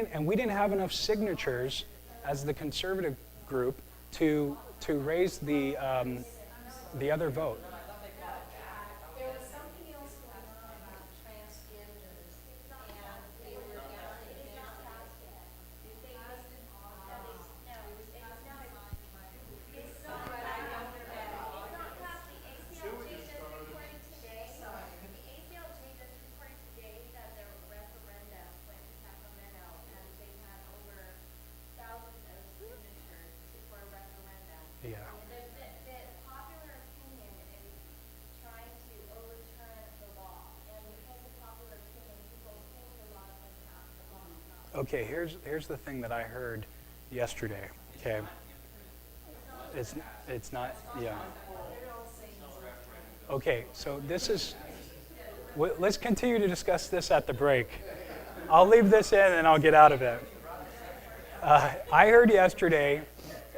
signatures. We didn't have enough signatures as the conservative group to raise the other vote. There was something else going on about transgenders, and they were down against Yeah. The popular opinion is trying to overturn the law, and because of popular opinion, people think the law doesn't have the law is not. Okay, here's the thing that I heard yesterday. Okay. It's not, yeah. Okay, so let's continue to discuss this at the break. I'll leave this in and I'll get out of it. I heard yesterday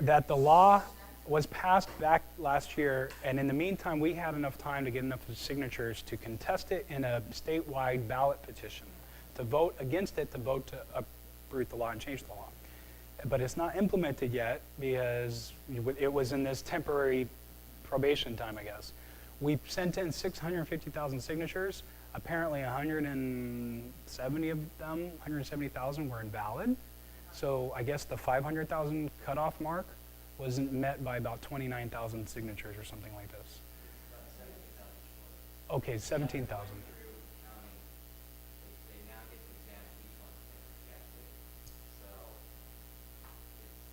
that the law was passed back last year, and in the meantime, we had enough time to get enough signatures to contest it in a statewide ballot petition, to vote against it, to vote to uproot the law and change the law. But it's not implemented yet because it was in this temporary probation time, I guess. We sent in 650,000 signatures. Apparently 170 of them, 170,000 were invalid. So I guess the 500,000 cutoff mark wasn't met by about 29,000 signatures or something like this. Okay, 17,000. They now get to examine each one's been rejected. So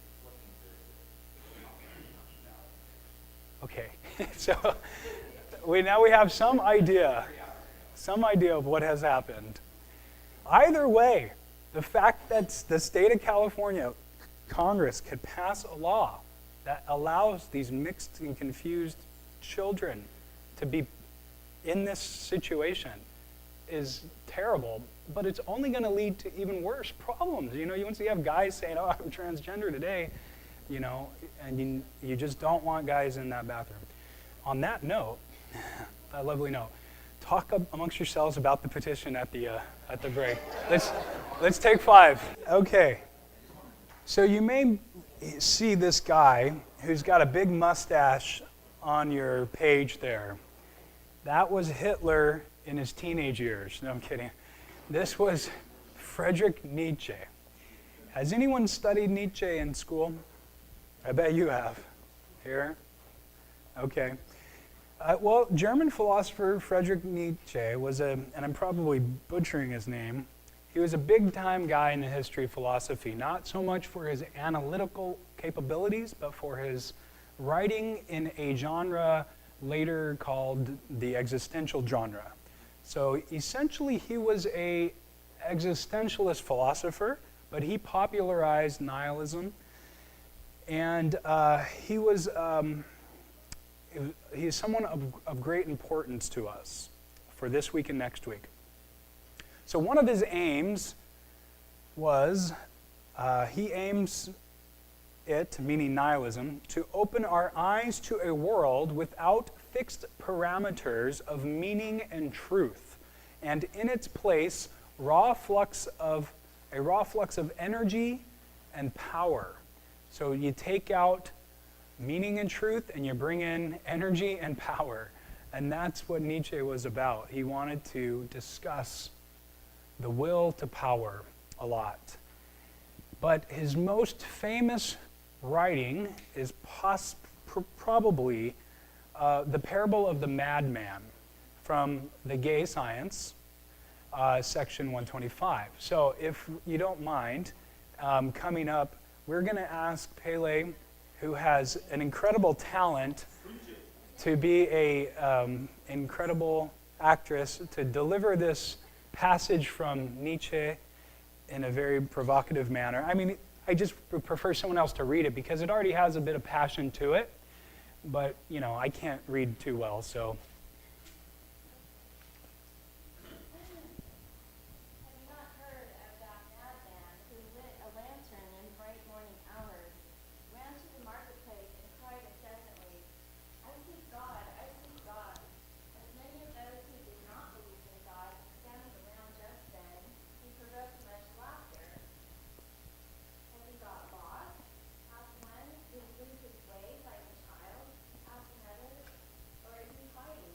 it's looking good. Okay, so now we have some idea of what has happened. Either way, the fact that the state of California Congress could pass a law that allows these mixed and confused children to be in this situation is terrible, but it's only going to lead to even worse problems. You know, once you have guys saying, "Oh, I'm transgender today," you know, and you just don't want guys in that bathroom. On that note, that lovely note, talk amongst yourselves about the petition at the break. Let's take 5. Okay. So you may see this guy who's got a big mustache on your page there. That was Hitler in his teenage years. No, I'm kidding. This was Friedrich Nietzsche. Has anyone studied Nietzsche in school? I bet you have. Here? Okay. Well, German philosopher Friedrich Nietzsche was and I'm probably butchering his name, he was a big-time guy in the history of philosophy, not so much for his analytical capabilities, but for his writing in a genre later called the existential genre. So essentially, he was an existentialist philosopher, but he popularized nihilism, and he's someone of great importance to us for this week and next week. So one of his aims was, he aims it, meaning nihilism, to open our eyes to a world without fixed parameters of meaning and truth, and in its place, a raw flux of energy and power. So you take out meaning and truth, and you bring in energy and power. And that's what Nietzsche was about. He wanted to discuss the will to power a lot. But his most famous writing is probably the parable of the madman from The Gay Science, section 125. So if you don't mind, coming up, we're going to ask Pele, who has an incredible talent to be an incredible actress, to deliver this passage from Nietzsche in a very provocative manner. I mean, I just would prefer someone else to read it because it already has a bit of passion to it, but, you know, I can't read too well, so. Have you not heard of that madman who lit a lantern in bright morning hours, ran to the marketplace and cried incessantly, "I seek God, I seek God." As many of those who did not believe in God gathered around just then, he provoked much laughter. "Has he got lost?" asked one. "Did he lose his way like a child?" asked another. "Or is he fighting?"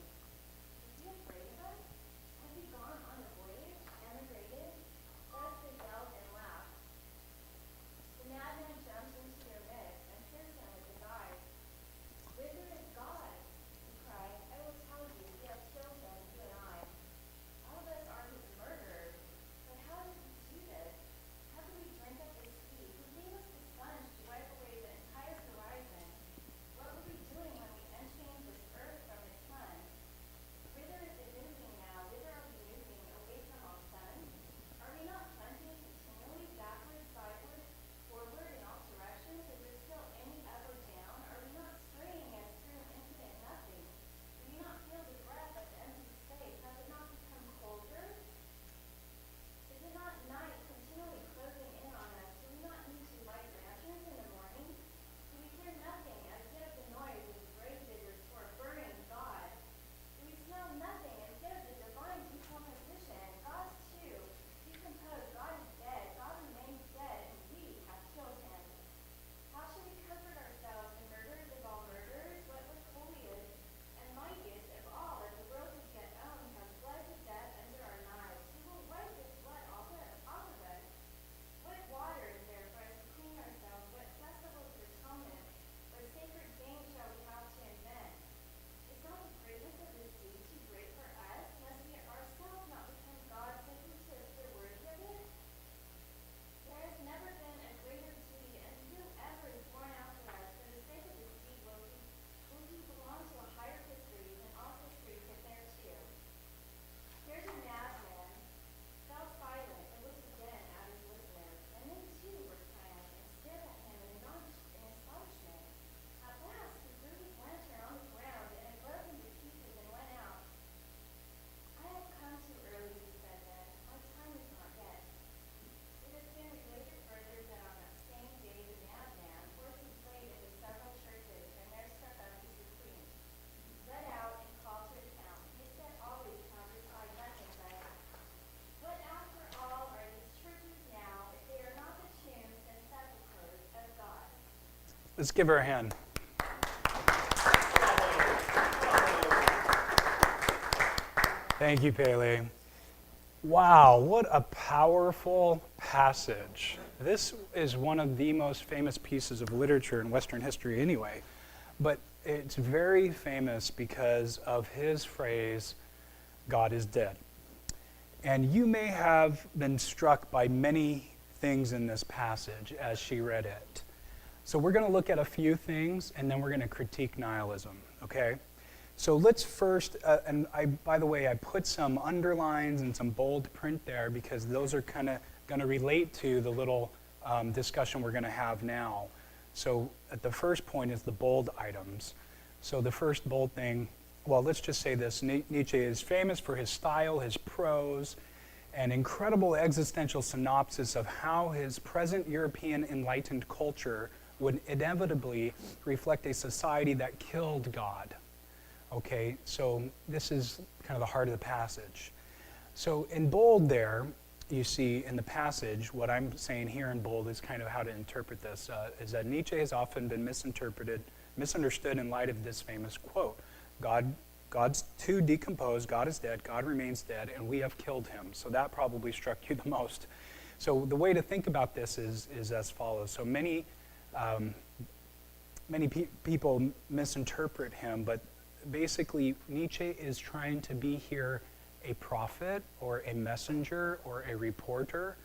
Let's give her a hand. Thank you, Pele. Wow, what a powerful passage. This is one of the most famous pieces of literature in Western history anyway, but it's very famous because of his phrase, God is dead. And you may have been struck by many things in this passage as she read it. So we're going to look at a few things, and then we're going to critique nihilism, okay? So let's first, by the way, I put some underlines and some bold print there because those are kind of going to relate to the little discussion we're going to have now. So at the first point is the bold items. So the first bold thing, well, let's just say this. Nietzsche is famous for his style, his prose, and incredible existential synopsis of how his present European enlightened culture would inevitably reflect a society that killed God. Okay, so this is kind of the heart of the passage. So in bold there, you see in the passage, what I'm saying here in bold is kind of how to interpret this, is that Nietzsche has often been misunderstood in light of this famous quote. God's too decomposed, God is dead, God remains dead, and we have killed him. So that probably struck you the most. So the way to think about this is as follows. So many people misinterpret him, but basically Nietzsche is trying to be here a prophet or a messenger or a reporter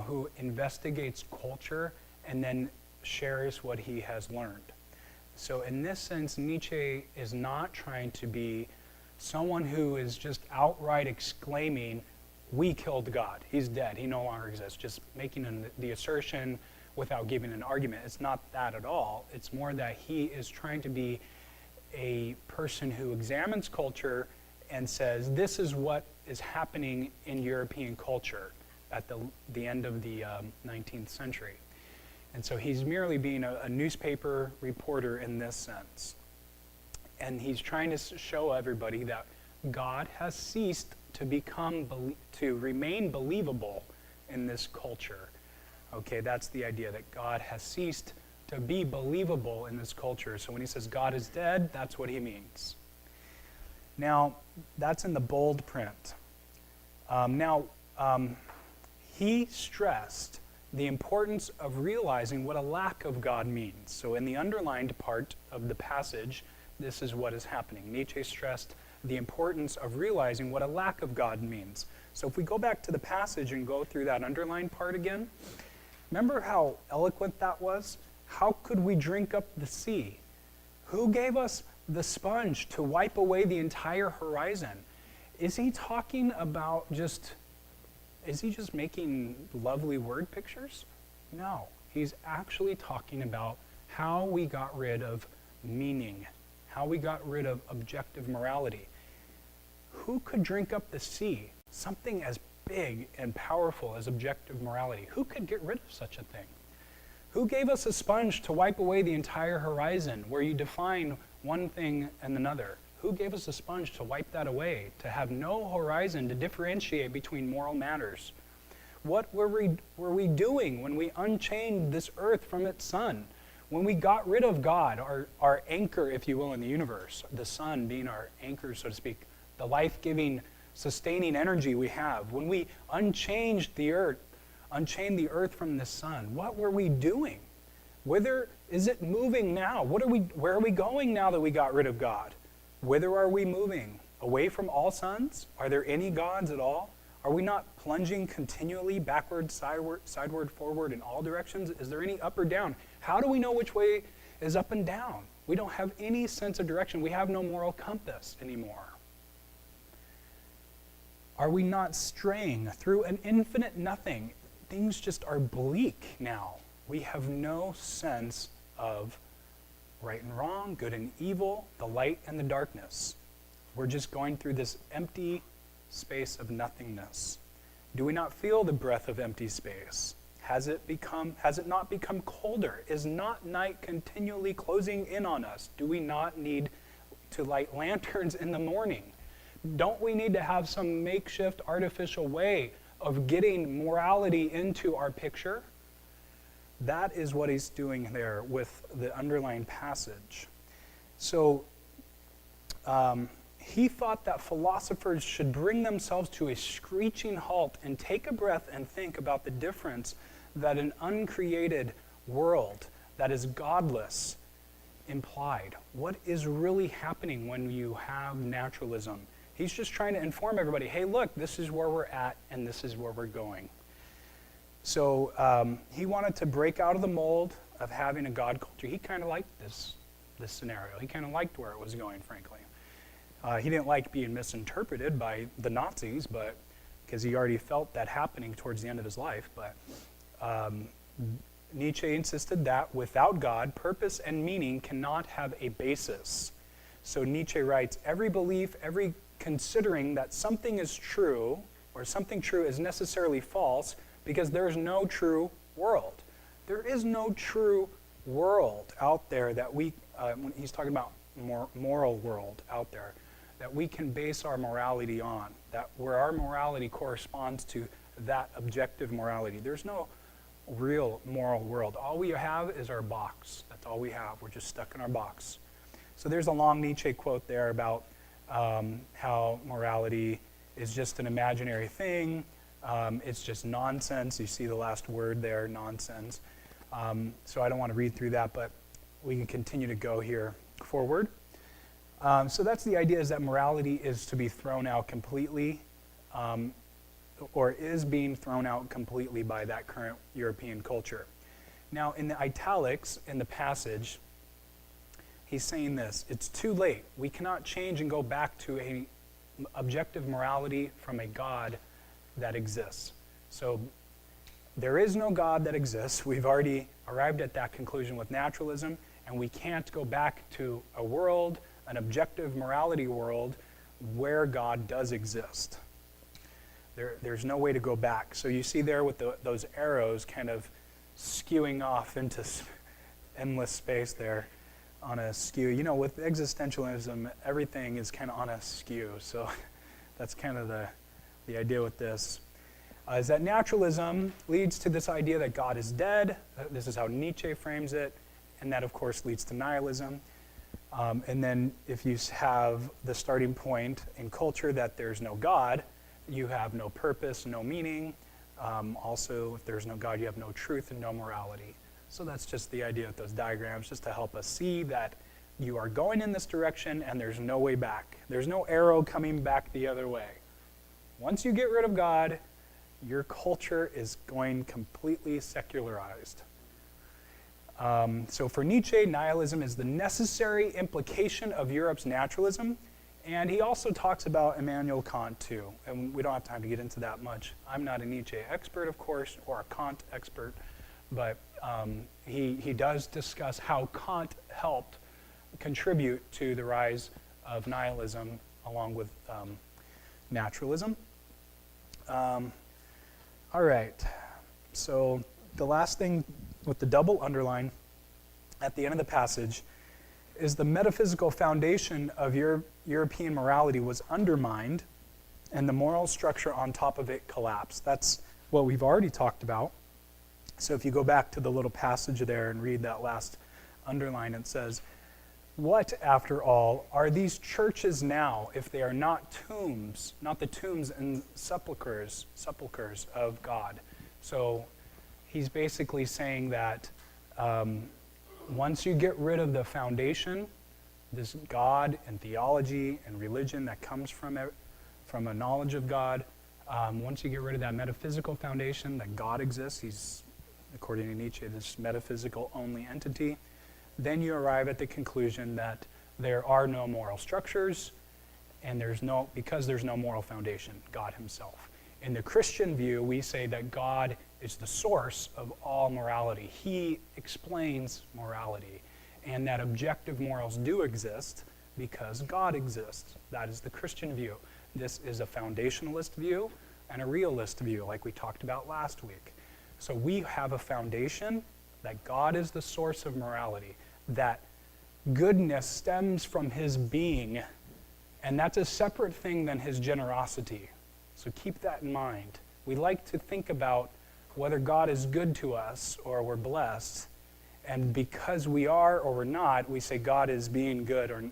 who investigates culture and then shares what he has learned. So in this sense, Nietzsche is not trying to be someone who is just outright exclaiming, we killed God, he's dead, he no longer exists, just making the assertion without giving an argument. It's not that at all. It's more that he is trying to be a person who examines culture and says, this is what is happening in European culture at the end of the 19th century. And so he's merely being a newspaper reporter in this sense. And he's trying to show everybody that God has ceased to remain believable in this culture. Okay, that's the idea, that God has ceased to be believable in this culture. So when he says God is dead, that's what he means. Now, that's in the bold print. He stressed the importance of realizing what a lack of God means. So in the underlined part of the passage, this is what is happening. Nietzsche stressed the importance of realizing what a lack of God means. So if we go back to the passage and go through that underlined part again, remember how eloquent that was? How could we drink up the sea? Who gave us the sponge to wipe away the entire horizon? Is he talking about is he just making lovely word pictures? No, he's actually talking about how we got rid of meaning, how we got rid of objective morality. Who could drink up the sea? Something as big and powerful as objective morality. Who could get rid of such a thing? Who gave us a sponge to wipe away the entire horizon, where you define one thing and another? Who gave us a sponge to wipe that away, to have no horizon to differentiate between moral matters? What were we doing when we unchained this earth from its sun? When we got rid of God, our anchor, if you will, in the universe, the sun being our anchor, so to speak, the life-giving, sustaining energy we have. When we unchained the earth from the sun, what were we doing? Whither is it moving now? Where are we going now that we got rid of God? Whither are we moving? Away from all suns? Are there any gods at all? Are we not plunging continually backward, sideward, forward, in all directions? Is there any up or down? How do we know which way is up and down? We don't have any sense of direction. We have no moral compass anymore. Are we not straying through an infinite nothing? Things just are bleak now. We have no sense of right and wrong, good and evil, the light and the darkness. We're just going through this empty space of nothingness. Do we not feel the breath of empty space? Has it not become colder? Is not night continually closing in on us? Do we not need to light lanterns in the morning? Don't we need to have some makeshift artificial way of getting morality into our picture? That is what he's doing there with the underlying passage. So he thought that philosophers should bring themselves to a screeching halt and take a breath and think about the difference that an uncreated world that is godless implied. What is really happening when you have naturalism? He's just trying to inform everybody, hey, look, this is where we're at and this is where we're going. So he wanted to break out of the mold of having a God culture. He kind of liked this scenario. He kind of liked where it was going, frankly. He didn't like being misinterpreted by the Nazis, but because he already felt that happening towards the end of his life. But Nietzsche insisted that without God, purpose and meaning cannot have a basis. So Nietzsche writes, every belief, every considering that something is true or something true is necessarily false because there is no true world. There is no true world out there that we, when he's talking about moral world out there, that we can base our morality on, that where our morality corresponds to that objective morality. There's no real moral world. All we have is our box. That's all we have. We're just stuck in our box. So there's a long Nietzsche quote there about how morality is just an imaginary thing. It's just nonsense. You see the last word there, nonsense. So I don't want to read through that, but we can continue to go here forward. So that's the idea, is that morality is to be thrown out completely, or is being thrown out completely by that current European culture. Now, in the italics in the passage, he's saying this: it's too late. We cannot change and go back to an objective morality from a God that exists. So there is no God that exists. We've already arrived at that conclusion with naturalism, and we can't go back to a world, an objective morality world, where God does exist. There's no way to go back. So you see there with those arrows kind of skewing off into endless space there on a skew. You know, with existentialism, everything is kind of on a skew. So that's kind of the idea with this. Is that naturalism leads to this idea that God is dead. This is how Nietzsche frames it. And that, of course, leads to nihilism. And then if you have the starting point in culture that there's no God, you have no purpose, no meaning. Also, if there's no God, you have no truth and no morality. So that's just the idea of those diagrams, just to help us see that you are going in this direction and there's no way back. There's no arrow coming back the other way. Once you get rid of God, your culture is going completely secularized. So for Nietzsche, nihilism is the necessary implication of Europe's naturalism. And he also talks about Immanuel Kant, too. And we don't have time to get into that much. I'm not a Nietzsche expert, of course, or a Kant expert. But he does discuss how Kant helped contribute to the rise of nihilism along with naturalism. All right. So the last thing with the double underline at the end of the passage is the metaphysical foundation of European morality was undermined and the moral structure on top of it collapsed. That's what we've already talked about. So if you go back to the little passage there and read that last underline, it says, what, after all, are these churches now if they are not tombs, not the tombs and sepulchres of God? So he's basically saying that once you get rid of the foundation, this God and theology and religion that comes from a knowledge of God, once you get rid of that metaphysical foundation that God exists, he's, according to Nietzsche, this metaphysical only entity, then you arrive at the conclusion that there are no moral structures, and because there's no moral foundation, God himself. In the Christian view, we say that God is the source of all morality. He explains morality, and that objective morals do exist because God exists. That is the Christian view. This is a foundationalist view and a realist view, like we talked about last week. So we have a foundation that God is the source of morality, that goodness stems from his being, and that's a separate thing than his generosity. So keep that in mind. We like to think about whether God is good to us or we're blessed. And because we are or we're not, we say God is being good or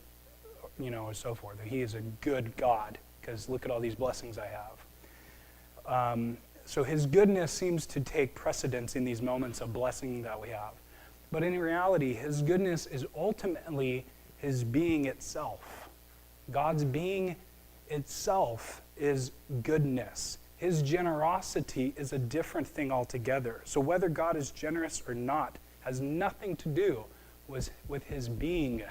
so forth. That he is a good God because look at all these blessings I have. So his goodness seems to take precedence in these moments of blessing that we have. But in reality, his goodness is ultimately his being itself. God's being itself is goodness. His generosity is a different thing altogether. So whether God is generous or not has nothing to do with his being.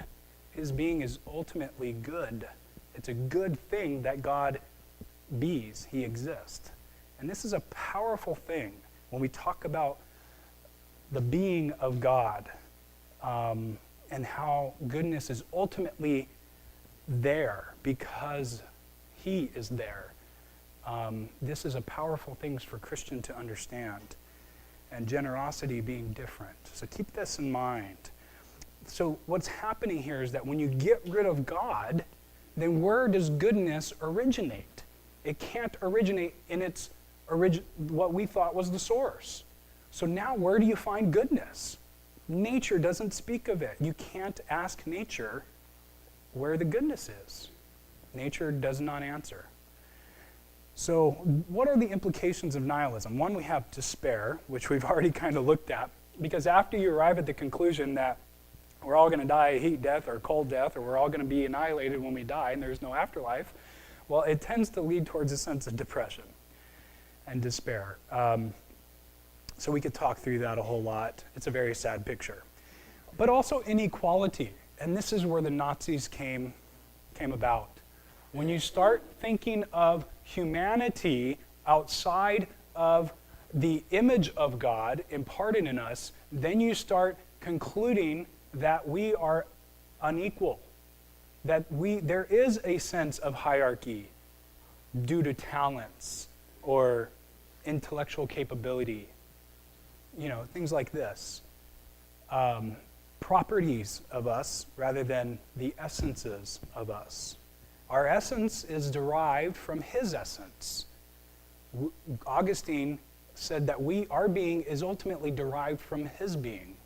His being is ultimately good. It's a good thing that God bees. He exists. And this is a powerful thing when we talk about the being of God and how goodness is ultimately there because he is there. This is a powerful thing for Christian to understand. And generosity being different. So keep this in mind. So what's happening here is that when you get rid of God, then where does goodness originate? It can't originate in its what we thought was the source. So now where do you find goodness? Nature doesn't speak of it. You can't ask nature where the goodness is. Nature does not answer. So what are the implications of nihilism? One, we have despair, which we've already kind of looked at, because after you arrive at the conclusion that we're all going to die a heat death or cold death, or we're all going to be annihilated when we die and there's no afterlife, well, it tends to lead towards a sense of depression and despair. So we could talk through that a whole lot. It's a very sad picture. But also inequality, and this is where the Nazis came about. When you start thinking of humanity outside of the image of God imparted in us, then you start concluding that we are unequal, that there is a sense of hierarchy due to talents or intellectual capability, things like this. Properties of us rather than the essences of us. Our essence is derived from his essence. Augustine said that our being is ultimately derived from his being.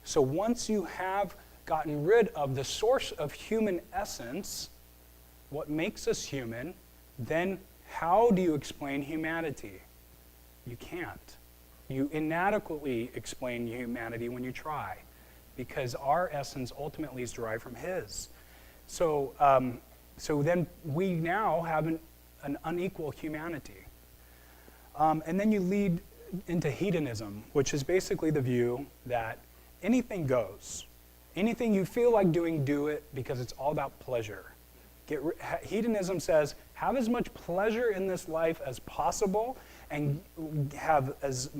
So once you have gotten rid of the source of human essence, what makes us human, then how do you explain humanity? You can't. You inadequately explain humanity when you try, because our essence ultimately is derived from his. So then we now have an unequal humanity. And then you lead into hedonism, which is basically the view that anything goes. Anything you feel like doing, do it, because it's all about pleasure. Hedonism says, have as much pleasure in this life as possible and have as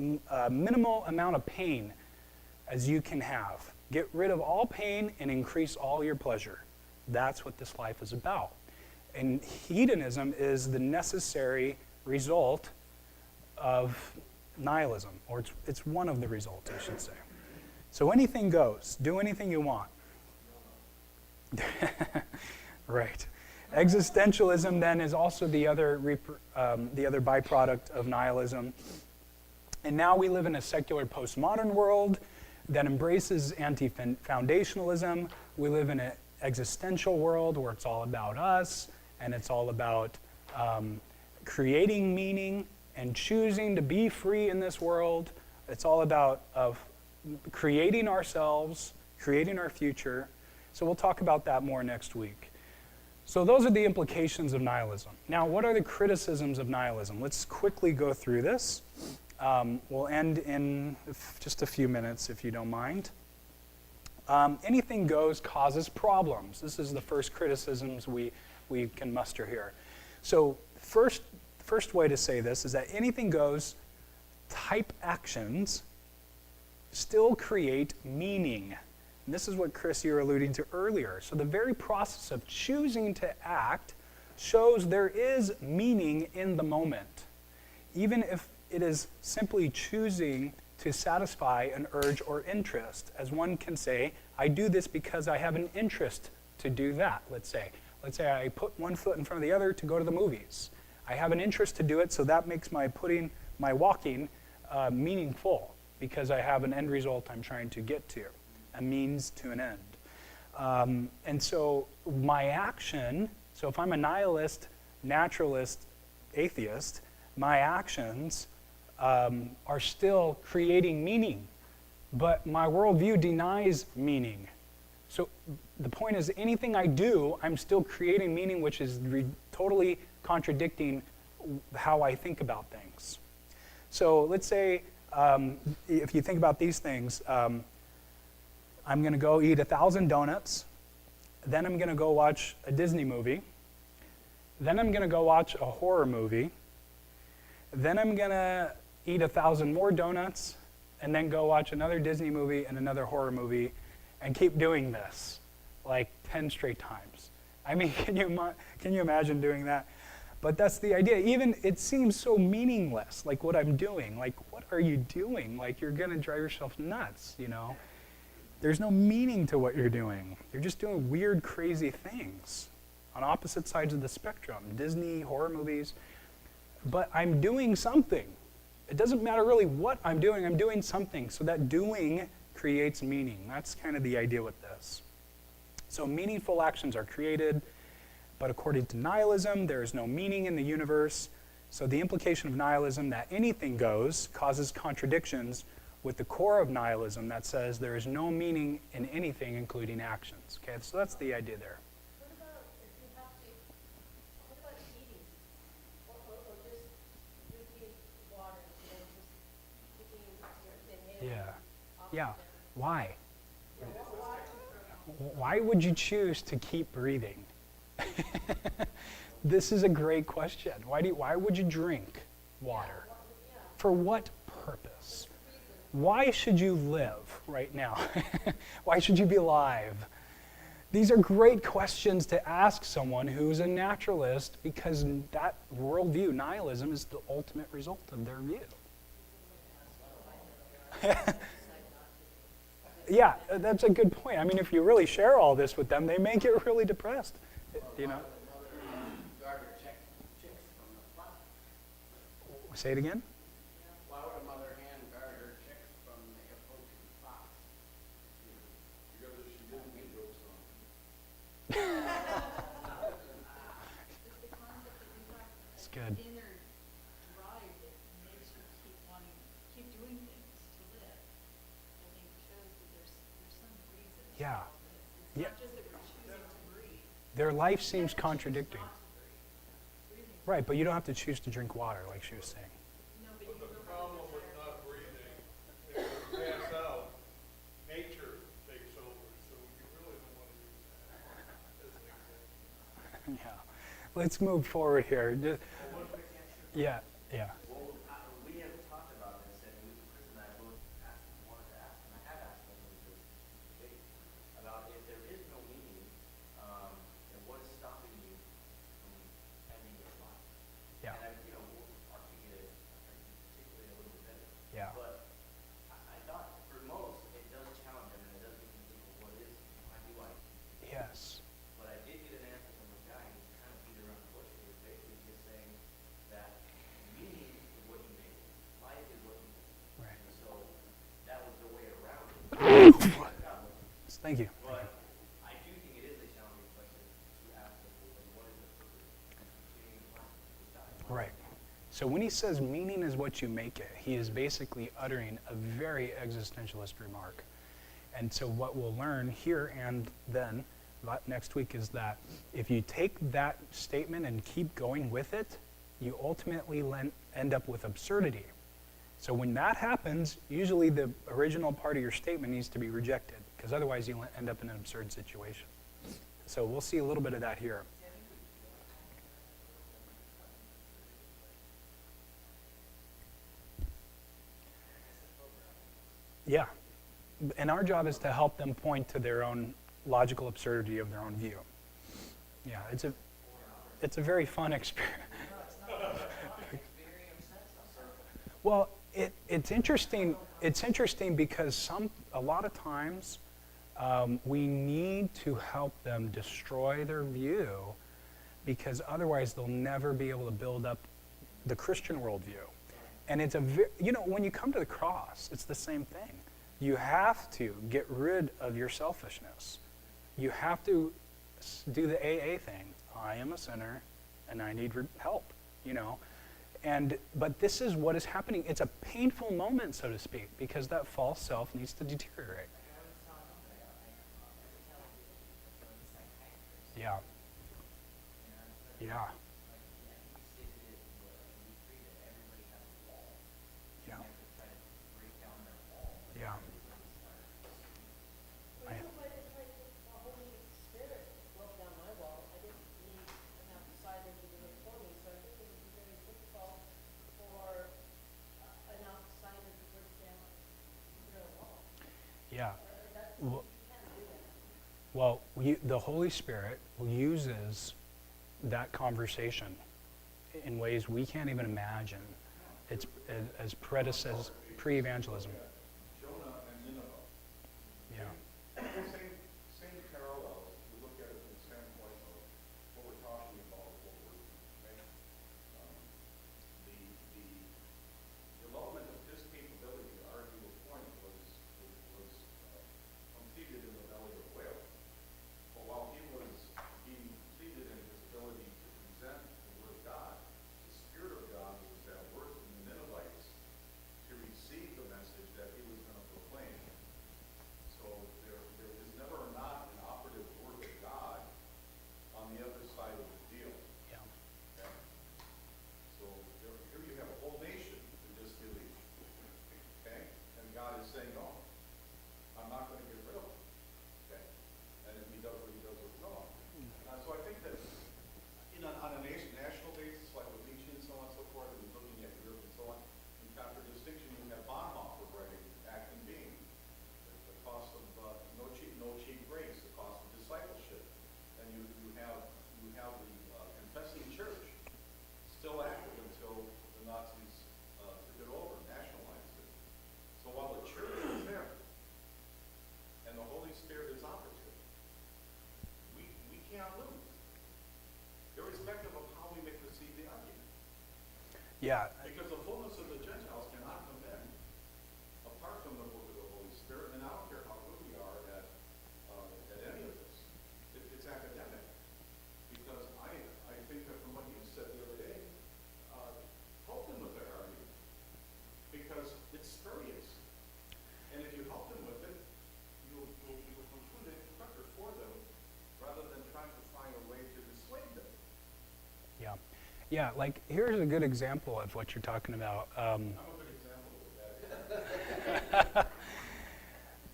minimal amount of pain as you can have. Get rid of all pain and increase all your pleasure. That's what this life is about. And hedonism is the necessary result of nihilism, or it's one of the results, I should say. So anything goes. Do anything you want. Right. Existentialism then is also the other byproduct of nihilism. And now we live in a secular postmodern world that embraces anti-foundationalism. We live in an existential world where it's all about us, and it's all about creating meaning and choosing to be free in this world. It's all about creating ourselves, creating our future. So we'll talk about that more next week. So those are the implications of nihilism. Now, what are the criticisms of nihilism? Let's quickly go through this. We'll end in just a few minutes, if you don't mind. Anything goes causes problems. This is the first criticisms we can muster here. So first way to say this is that anything goes type actions still create meaning. And this is what, Chris, you were alluding to earlier. So the very process of choosing to act shows there is meaning in the moment, even if it is simply choosing to satisfy an urge or interest. As one can say, I do this because I have an interest to do that, let's say. Let's say I put one foot in front of the other to go to the movies. I have an interest to do it, so that makes my walking meaningful because I have an end result I'm trying to get to, a means to an end. And so my action, so if I'm a nihilist, naturalist, atheist, my actions are still creating meaning, but my worldview denies meaning. So the point is, anything I do, I'm still creating meaning, which is totally contradicting how I think about things. So let's say, if you think about these things, I'm going to go eat 1,000 donuts, then I'm going to go watch a Disney movie, then I'm going to go watch a horror movie, then I'm going to eat 1,000 more donuts, and then go watch another Disney movie and another horror movie, and keep doing this like 10 straight times. I mean, can you imagine doing that? But that's the idea. Even it seems so meaningless, like what I'm doing. Like, what are you doing? Like, you're going to drive yourself nuts, you know? There's no meaning to what you're doing. You're just doing weird, crazy things on opposite sides of the spectrum. Disney, horror movies. But I'm doing something. It doesn't matter really what I'm doing something. So that doing creates meaning. That's kind of the idea with this. So meaningful actions are created, but according to nihilism, there is no meaning in the universe. So the implication of nihilism, that anything goes, causes contradictions with the core of nihilism that says there is no meaning in anything, including actions. Okay, so that's the idea there. What about if you have to, what about eating? Or just drinking water, you know, just taking your inhaling Yeah. oxygen? Why? Yeah, why? Why would you choose to keep breathing? This is a great question. Why would you drink water? For what purpose? Why should you live right now? Why should you be alive? These are great questions to ask someone who's a naturalist, because that worldview, nihilism, is the ultimate result of their view. Yeah, that's a good point. I mean, if you really share all this with them, they may get really depressed, you know. Say it again? Why would a mother hen guard her chicks from the approaching fox? Because she didn't meet those songs. It's the concept that you have, It's good. inner drive that makes you keep wanting, keep doing things to live. I think shows that there's some reason. Yeah. It's Yeah. not just that we're choosing to breathe. Their life seems contradicting. Not to breathe. Breathing. Right, but you don't have to choose to drink water, like she was saying. No, but you But the will problem have a with desire. not breathing, if you pass out, nature takes over, so you really don't want to use that as an example. Yeah. Let's move forward here. Yeah, yeah. Well, we have talked about this, and Chris and I both wanted to ask, and I have asked them in this debate, about if there is no meaning, then what is stopping you from ending your life? Yeah. And we'll articulate it, particularly a little bit better. Yeah. But I thought for most, it does challenge them, and it does make them think, well, what is, why do I? Yes. But I did get an answer from a guy who kind of beat around the bush. He was basically just saying that meaning is what you make it. Life is what you make it. Right. And so that was the way around it. Thank you. But I do think it is a challenging question to ask people, then what is the purpose of continuing life without life? Right. So when he says meaning is what you make it, he is basically uttering a very existentialist remark. And so what we'll learn here and then next week is that if you take that statement and keep going with it, you ultimately end up with absurdity. So when that happens, usually the original part of your statement needs to be rejected, because otherwise you'll end up in an absurd situation. So we'll see a little bit of that here. Yeah. And our job is to help them point to their own logical absurdity of their own view. Yeah, it's a very fun experience. Well, it's interesting. It's interesting because a lot of times we need to help them destroy their view, because otherwise they'll never be able to build up the Christian worldview. And it's when you come to the cross, it's the same thing. You have to get rid of your selfishness. You have to do the AA thing. I am a sinner and I need help, But this is what is happening. It's a painful moment, so to speak, because that false self needs to deteriorate. Yeah. Yeah. Yeah. Yeah. It's like the Holy Spirit broke down my wall. I didn't need an outsider to do it for me, so I think it would be very difficult for an outsider to break down their wall. Yeah. You can't do that. Well, the Holy Spirit uses that conversation in ways we can't even imagine. It's as pre-evangelism. Jonah and Nineveh. Yeah. Same parallels. If you look at it from the standpoint of what we're talking about, what we're right? The development of his capability to argue a point was completed in the belly of a whale. But while he was being completed in his ability to present the word of God, the Spirit of God was at work in the Ninevites to receive the message that he was going to proclaim. So there is never not an operative word of God on the other side of the deal. Yeah. Okay? So here you have a whole nation who disbelieved. Okay? And God is saying, no, I'm not going to get rid of them. Okay? And if he does what he does with Noah. So I think that on a national basis, like with Nietzsche and so on and so forth, and looking at Europe and so on, in contradistinction, you have Bonhoeffer writing Act and Being, the cost of no cheap grace, the cost of discipleship. And you have the confessing church still active until the Nazis took it over, nationalized it. So while the church is there and the Holy Spirit is operative, we can't lose, irrespective of how we may perceive the argument. Yeah. Because the fullness of the Gentiles cannot come in apart from the work of the Holy Spirit, and I don't care how good we are at any of this. It's academic. Because I think that from what you said the other day, help them with their argument. Because it's spurious. And if you help them with it, you'll conclude it quicker for them rather than trying to find a way to dissuade them. Yeah. Yeah, like here's a good example of what you're talking about. I'm a good example of that.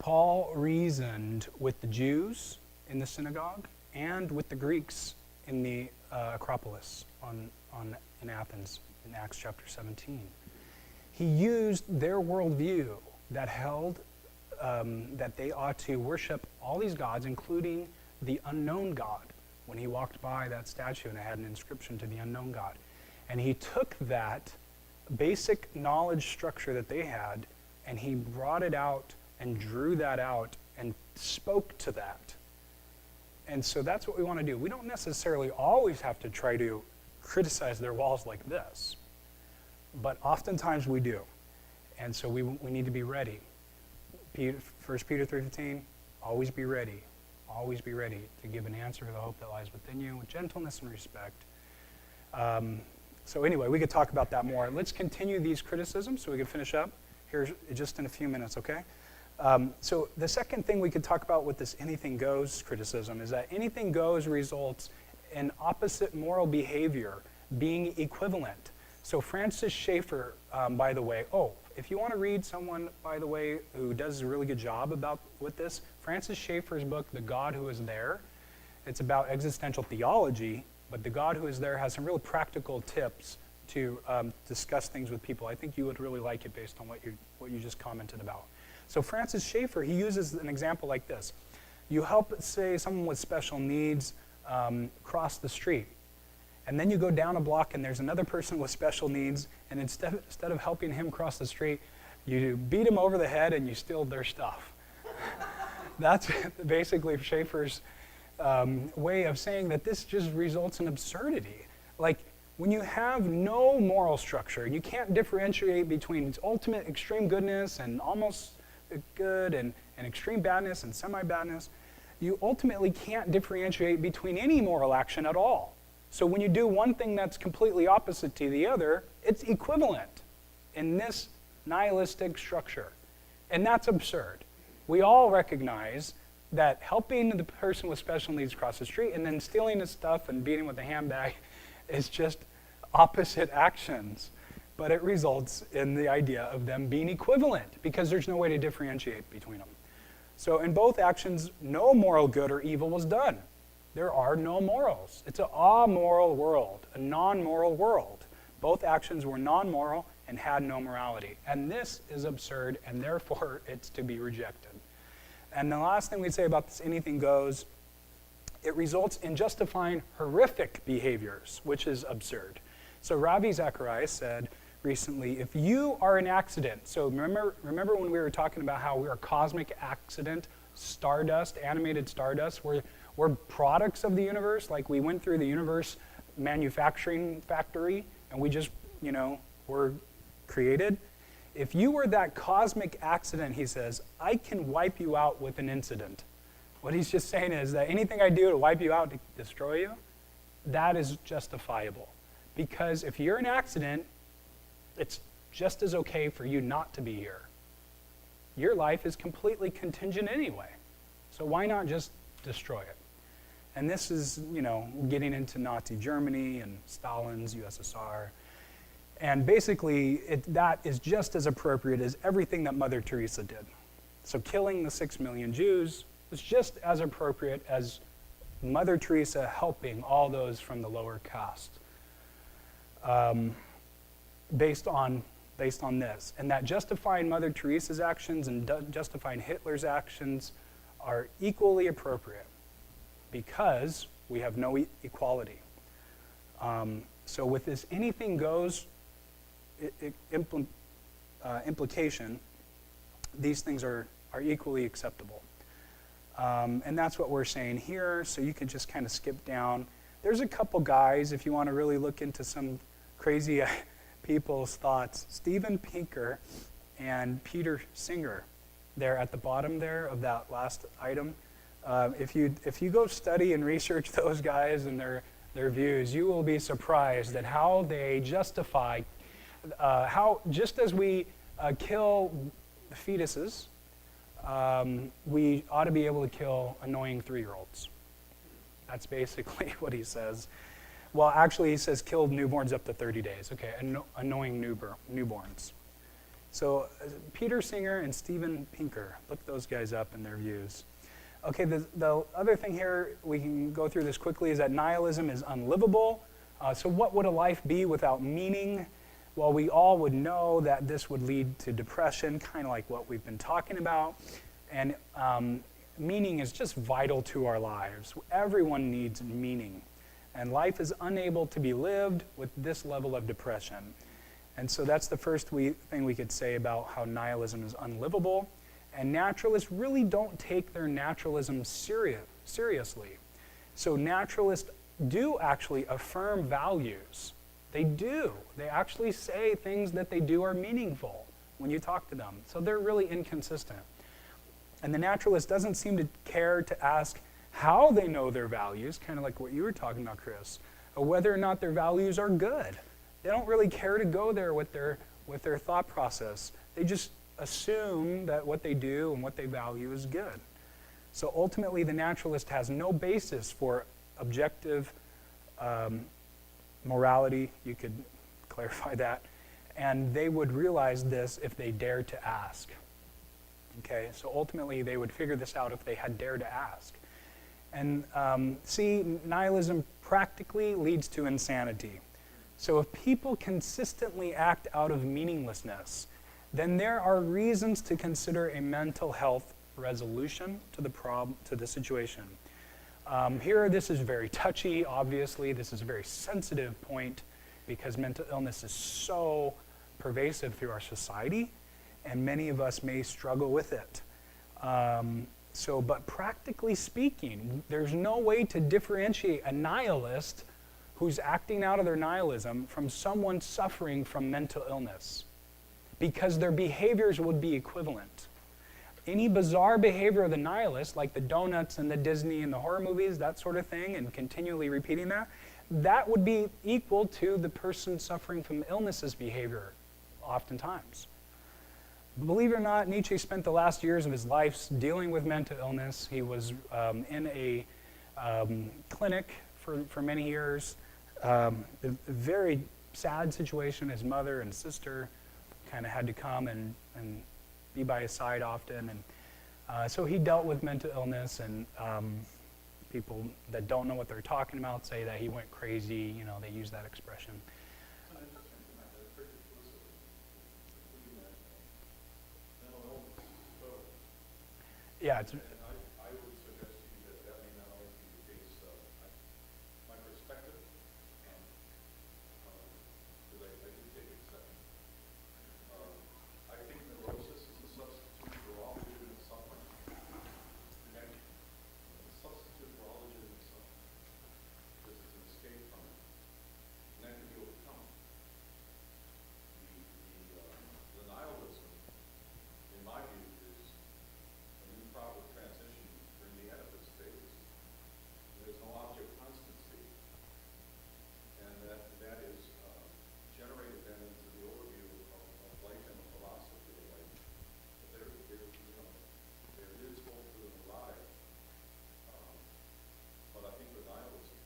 Paul reasoned with the Jews in the synagogue and with the Greeks in the Acropolis in Athens in Acts chapter 17. He used their worldview that held that they ought to worship all these gods, including the unknown God, when he walked by that statue and it had an inscription to the unknown God. And he took that basic knowledge structure that they had and he brought it out and drew that out and spoke to that. And so that's what we want to do. We don't necessarily always have to try to criticize their walls like this, but oftentimes we do. And so we need to be ready. 1 Peter 3:15, always be ready. Always be ready to give an answer to the hope that lies within you with gentleness and respect. So anyway, we could talk about that more. Let's continue these criticisms so we can finish up here just in a few minutes, okay? So the second thing we could talk about with this anything goes criticism is that anything goes results in opposite moral behavior being equivalent. So Francis Schaeffer, by the way, if you want to read someone, by the way, who does a really good job with this, Francis Schaeffer's book, The God Who Is There, it's about existential theology, but The God Who Is There has some real practical tips to discuss things with people. I think you would really like it based on what you just commented about. So Francis Schaeffer, he uses an example like this. You help, say, someone with special needs cross the street. And then you go down a block and there's another person with special needs, and instead of helping him cross the street, you beat him over the head and you steal their stuff. That's basically Schaeffer's way of saying that this just results in absurdity. Like, when you have no moral structure and you can't differentiate between ultimate extreme goodness and almost good and extreme badness and semi-badness, you ultimately can't differentiate between any moral action at all. So when you do one thing that's completely opposite to the other, it's equivalent in this nihilistic structure. And that's absurd. We all recognize that helping the person with special needs across the street and then stealing his stuff and beating with a handbag is just opposite actions. But it results in the idea of them being equivalent because there's no way to differentiate between them. So in both actions, no moral good or evil was done. There are no morals. It's an amoral world, a non-moral world. Both actions were non-moral and had no morality. And this is absurd, and therefore it's to be rejected. And the last thing we'd say about this anything goes, it results in justifying horrific behaviors, which is absurd. So Ravi Zacharias said recently, if you are an accident, so remember when we were talking about how we're a cosmic accident, stardust, animated stardust, we're products of the universe, like we went through the universe manufacturing factory, and we just, were created. If you were that cosmic accident, he says, I can wipe you out with an incident. What he's just saying is that anything I do to wipe you out, to destroy you, that is justifiable. Because if you're an accident, it's just as okay for you not to be here. Your life is completely contingent anyway. So why not just destroy it? And this is, getting into Nazi Germany and Stalin's USSR. And basically, that is just as appropriate as everything that Mother Teresa did. So killing the 6 million Jews was just as appropriate as Mother Teresa helping all those from the lower caste. Based on this. And that justifying Mother Teresa's actions and justifying Hitler's actions are equally appropriate because we have no equality. So with this anything goes implication, these things are equally acceptable. And that's what we're saying here, so you can just kind of skip down. There's a couple guys, if you want to really look into some crazy people's thoughts. Steven Pinker and Peter Singer, there at the bottom there of that last item. If you go study and research those guys and their views, you will be surprised at how they justify, how just as we kill fetuses, we ought to be able to kill annoying 3-year-olds. That's basically what he says. Well, actually, he says kill newborns up to 30 days. Okay, annoying newborns. So Peter Singer and Steven Pinker, look those guys up and their views. Okay, the other thing here, we can go through this quickly, is that nihilism is unlivable. So what would a life be without meaning? Well, we all would know that this would lead to depression, kind of like what we've been talking about. And meaning is just vital to our lives. Everyone needs meaning. And life is unable to be lived with this level of depression. And so that's the first thing we could say about how nihilism is unlivable. And naturalists really don't take their naturalism seriously. So naturalists do actually affirm values. They do. They actually say things that they do are meaningful when you talk to them. So they're really inconsistent. And the naturalist doesn't seem to care to ask how they know their values, kind of like what you were talking about, Chris, or whether or not their values are good. They don't really care to go there with their thought process. They just assume that what they do and what they value is good. So ultimately, the naturalist has no basis for objective morality. You could clarify that. And they would realize this if they dared to ask. Okay, so ultimately, they would figure this out if they had dared to ask. And see, nihilism practically leads to insanity. So if people consistently act out of meaninglessness, then there are reasons to consider a mental health resolution to the problem, to the situation. Here, this is very touchy, obviously. This is a very sensitive point because mental illness is so pervasive through our society, and many of us may struggle with it. But practically speaking, there's no way to differentiate a nihilist who's acting out of their nihilism from someone suffering from mental illness, because their behaviors would be equivalent. Any bizarre behavior of the nihilist, like the donuts and the Disney and the horror movies, that sort of thing, and continually repeating that, that would be equal to the person suffering from illness's behavior, oftentimes. Believe it or not, Nietzsche spent the last years of his life dealing with mental illness. He was in a clinic for many years. A very sad situation. His mother and sister kind of had to come and be by his side often. And so he dealt with mental illness, and people that don't know what they're talking about say that he went crazy. You know, they use that expression. It's an interesting comment. It's very explicit, including that mental illness. So, Yeah, it's, and I would suggest to you that that may not always be the case. My perspective, because I do take exception. I think neurosis is a substitute for all legitimate suffering. Okay? It's a substitute for all legitimate suffering. Because it's an escape from it. And that can be overcome. The nihilism, in my view, is an improper transition during the Oedipus phase. There's no object constancy. And that is generated then into the overview of life and philosophy of life. But there is hope for the neurotic. But I think the nihilism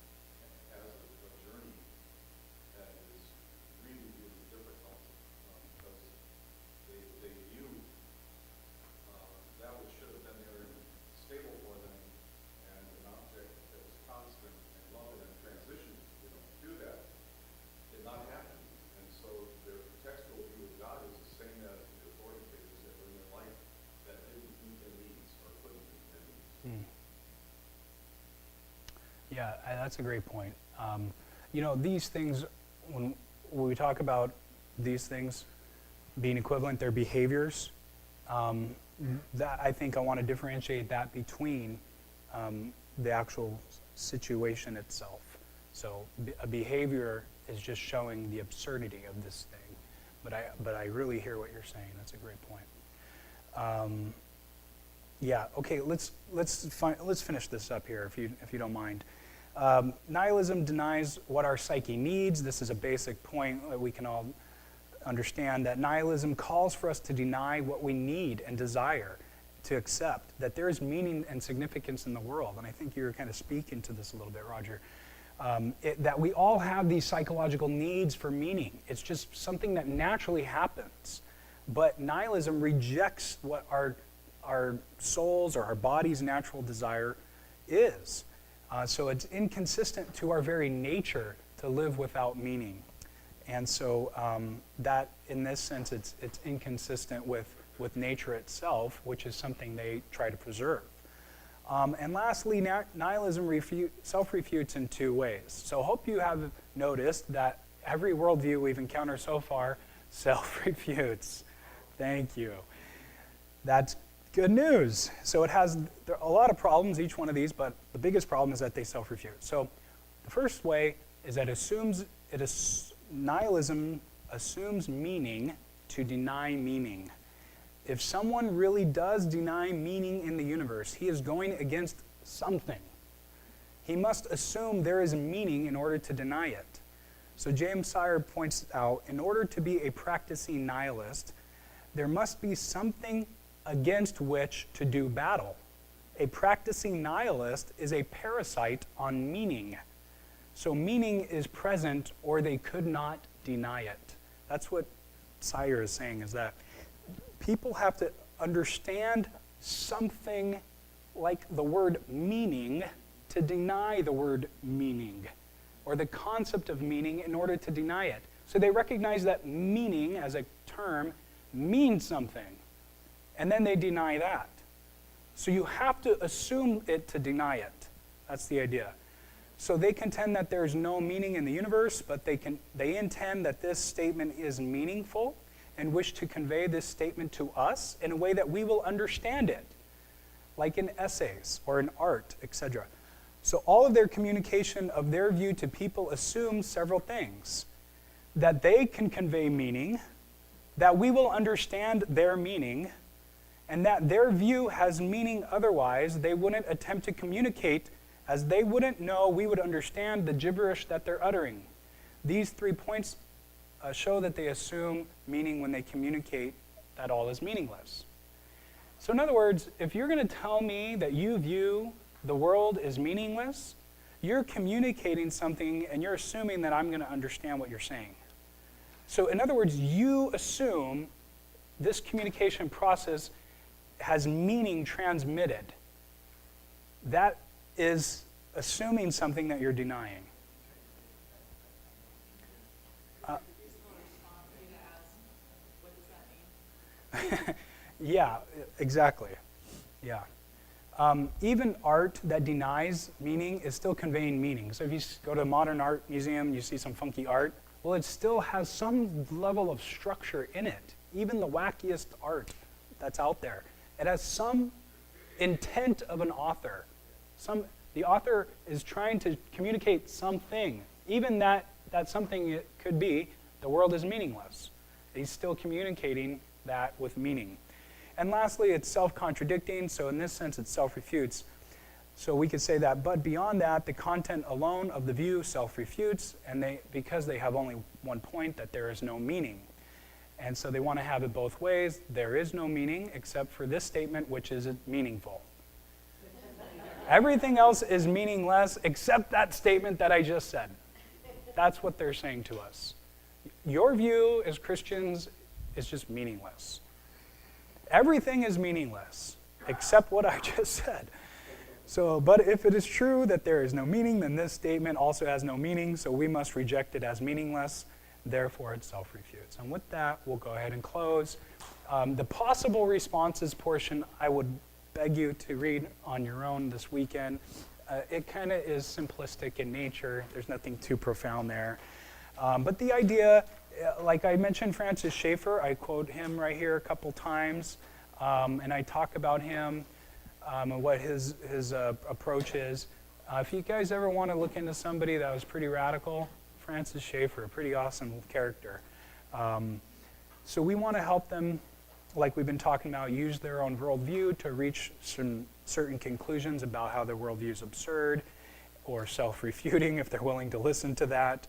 has a journey that is really, really difficult because they view that which should have been there and stable for them and an object that was constant and loving and transition, through that did not happen. And so their textual view of God is the same as the authority figures that were in their life that didn't meet their needs or couldn't meet their needs. Yeah, that's a great point. These things, when we talk about these things being equivalent, their behaviors, that I think I want to differentiate that between the actual situation itself. So a behavior is just showing the absurdity of this thing, but I really hear what you're saying. That's a great point. Yeah. Okay. Let's finish this up here, if you don't mind. Nihilism denies what our psyche needs. This is a basic point that we can all understand, that nihilism calls for us to deny what we need and desire, to accept that there is meaning and significance in the world. And I think you're kind of speaking to this a little bit, Roger. That we all have these psychological needs for meaning. It's just something that naturally happens. But nihilism rejects what our souls or our body's natural desire is. So it's inconsistent to our very nature to live without meaning. And so that, in this sense, it's inconsistent with nature itself, which is something they try to preserve. And lastly, nihilism self-refutes in two ways. So hope you have noticed that every worldview we've encountered so far self-refutes. Thank you. That's good news. So it has a lot of problems, each one of these, but the biggest problem is that they self-refute. So the first way is that nihilism assumes meaning to deny meaning. If someone really does deny meaning in the universe, he is going against something. He must assume there is meaning in order to deny it. So James Sire points out, in order to be a practicing nihilist, there must be something against which to do battle. A practicing nihilist is a parasite on meaning. So meaning is present, or they could not deny it. That's what Sire is saying, is that people have to understand something like the word meaning to deny the word meaning, or the concept of meaning in order to deny it. So they recognize that meaning as a term means something, and then they deny that. So you have to assume it to deny it. That's the idea. So they contend that there is no meaning in the universe, but they intend that this statement is meaningful and wish to convey this statement to us in a way that we will understand it, like in essays or in art, etc. So all of their communication of their view to people assumes several things. That they can convey meaning, that we will understand their meaning, and that their view has meaning otherwise they wouldn't attempt to communicate, as they wouldn't know we would understand the gibberish that they're uttering. These 3 points show that they assume meaning when they communicate that all is meaningless. So in other words, if you're going to tell me that you view the world as meaningless, you're communicating something and you're assuming that I'm going to understand what you're saying. So in other words, you assume this communication process has meaning transmitted. That is assuming something that you're denying. Yeah, exactly. Yeah. Even art that denies meaning is still conveying meaning. So if you go to a modern art museum, you see some funky art, well, it still has some level of structure in it. Even the wackiest art that's out there. It has some intent of an author. The author is trying to communicate something. Even that something it could be, the world is meaningless. He's still communicating that with meaning. And lastly, it's self-contradicting, so in this sense, it self-refutes. So we could say that, but beyond that, the content alone of the view self-refutes, and because they have only one point, that there is no meaning. And so they want to have it both ways. There is no meaning except for this statement, which is meaningful. Everything else is meaningless except that statement that I just said. That's what they're saying to us. Your view as Christians is just meaningless. Everything is meaningless except what I just said. So, but if it is true that there is no meaning, then this statement also has no meaning, so we must reject it as meaningless. Therefore, it self-refutes. And with that, we'll go ahead and close. The possible responses portion, I would beg you to read on your own this weekend. It kind of is simplistic in nature. There's nothing too profound there. But the idea, like I mentioned Francis Schaeffer, I quote him right here a couple times, and I talk about him and what his approach is. If you guys ever want to look into somebody that was pretty radical, Francis Schaeffer, a pretty awesome character. So we want to help them, like we've been talking about, use their own worldview to reach some certain conclusions about how their worldview is absurd or self-refuting if they're willing to listen to that,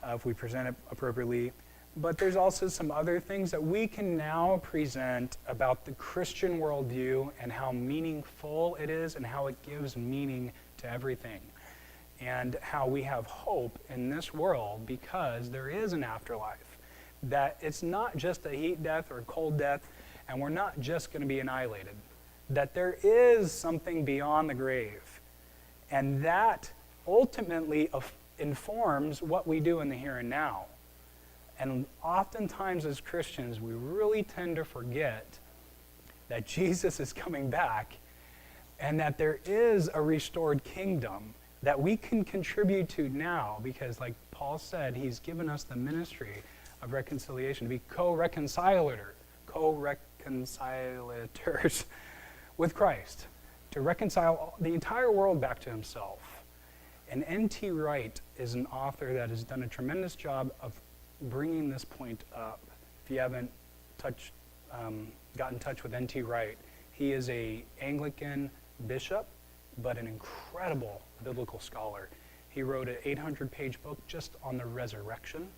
if we present it appropriately. But there's also some other things that we can now present about the Christian worldview and how meaningful it is and how it gives meaning to everything. And how we have hope in this world because there is an afterlife. That it's not just a heat death or a cold death, and we're not just going to be annihilated. That there is something beyond the grave. And that ultimately informs what we do in the here and now. And oftentimes as Christians, we really tend to forget that Jesus is coming back and that there is a restored kingdom that we can contribute to now because, like Paul said, he's given us the ministry of reconciliation to be co-reconcilators with Christ, to reconcile the entire world back to himself. And N.T. Wright is an author that has done a tremendous job of bringing this point up. If you haven't got in touch with N.T. Wright, he is an Anglican bishop, but an incredible biblical scholar. He wrote an 800-page book just on the resurrection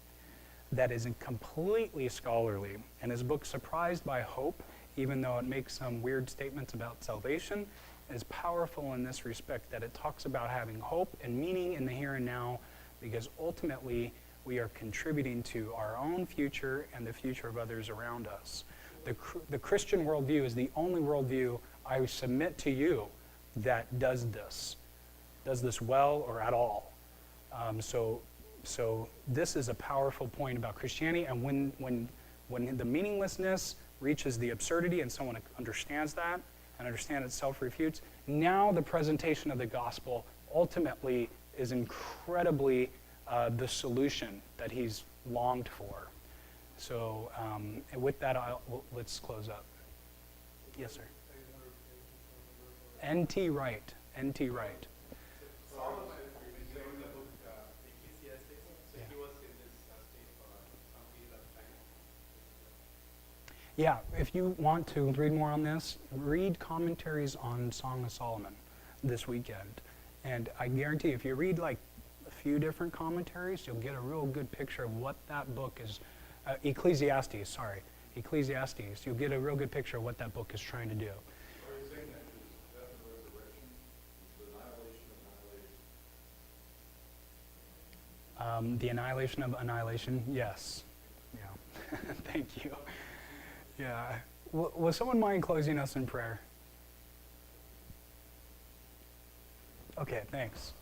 that is completely scholarly. And his book, Surprised by Hope, even though it makes some weird statements about salvation, is powerful in this respect, that it talks about having hope and meaning in the here and now, because ultimately we are contributing to our own future and the future of others around us. The Christian worldview is the only worldview I submit to you that does this well or at all. So this is a powerful point about Christianity, and when the meaninglessness reaches the absurdity and someone understands that and understands it self-refutes, now the presentation of the gospel ultimately is incredibly the solution that he's longed for. So and with that, let's close up. Yes, sir. N.T. Wright. N.T. Wright. Solomon, we've been saying the that, book Ecclesiastes. So Yeah. he was in this state for some period of time. Yeah, if you want to read more on this, read commentaries on Song of Solomon this weekend. And I guarantee if you read like a few different commentaries, you'll get a real good picture of what that book is, Ecclesiastes, you'll get a real good picture of what that book is trying to do. are you saying that his death and resurrection is the annihilation of annihilation? The annihilation of annihilation, yes. Yeah, thank you. Yeah, will someone mind closing us in prayer? Okay, thanks.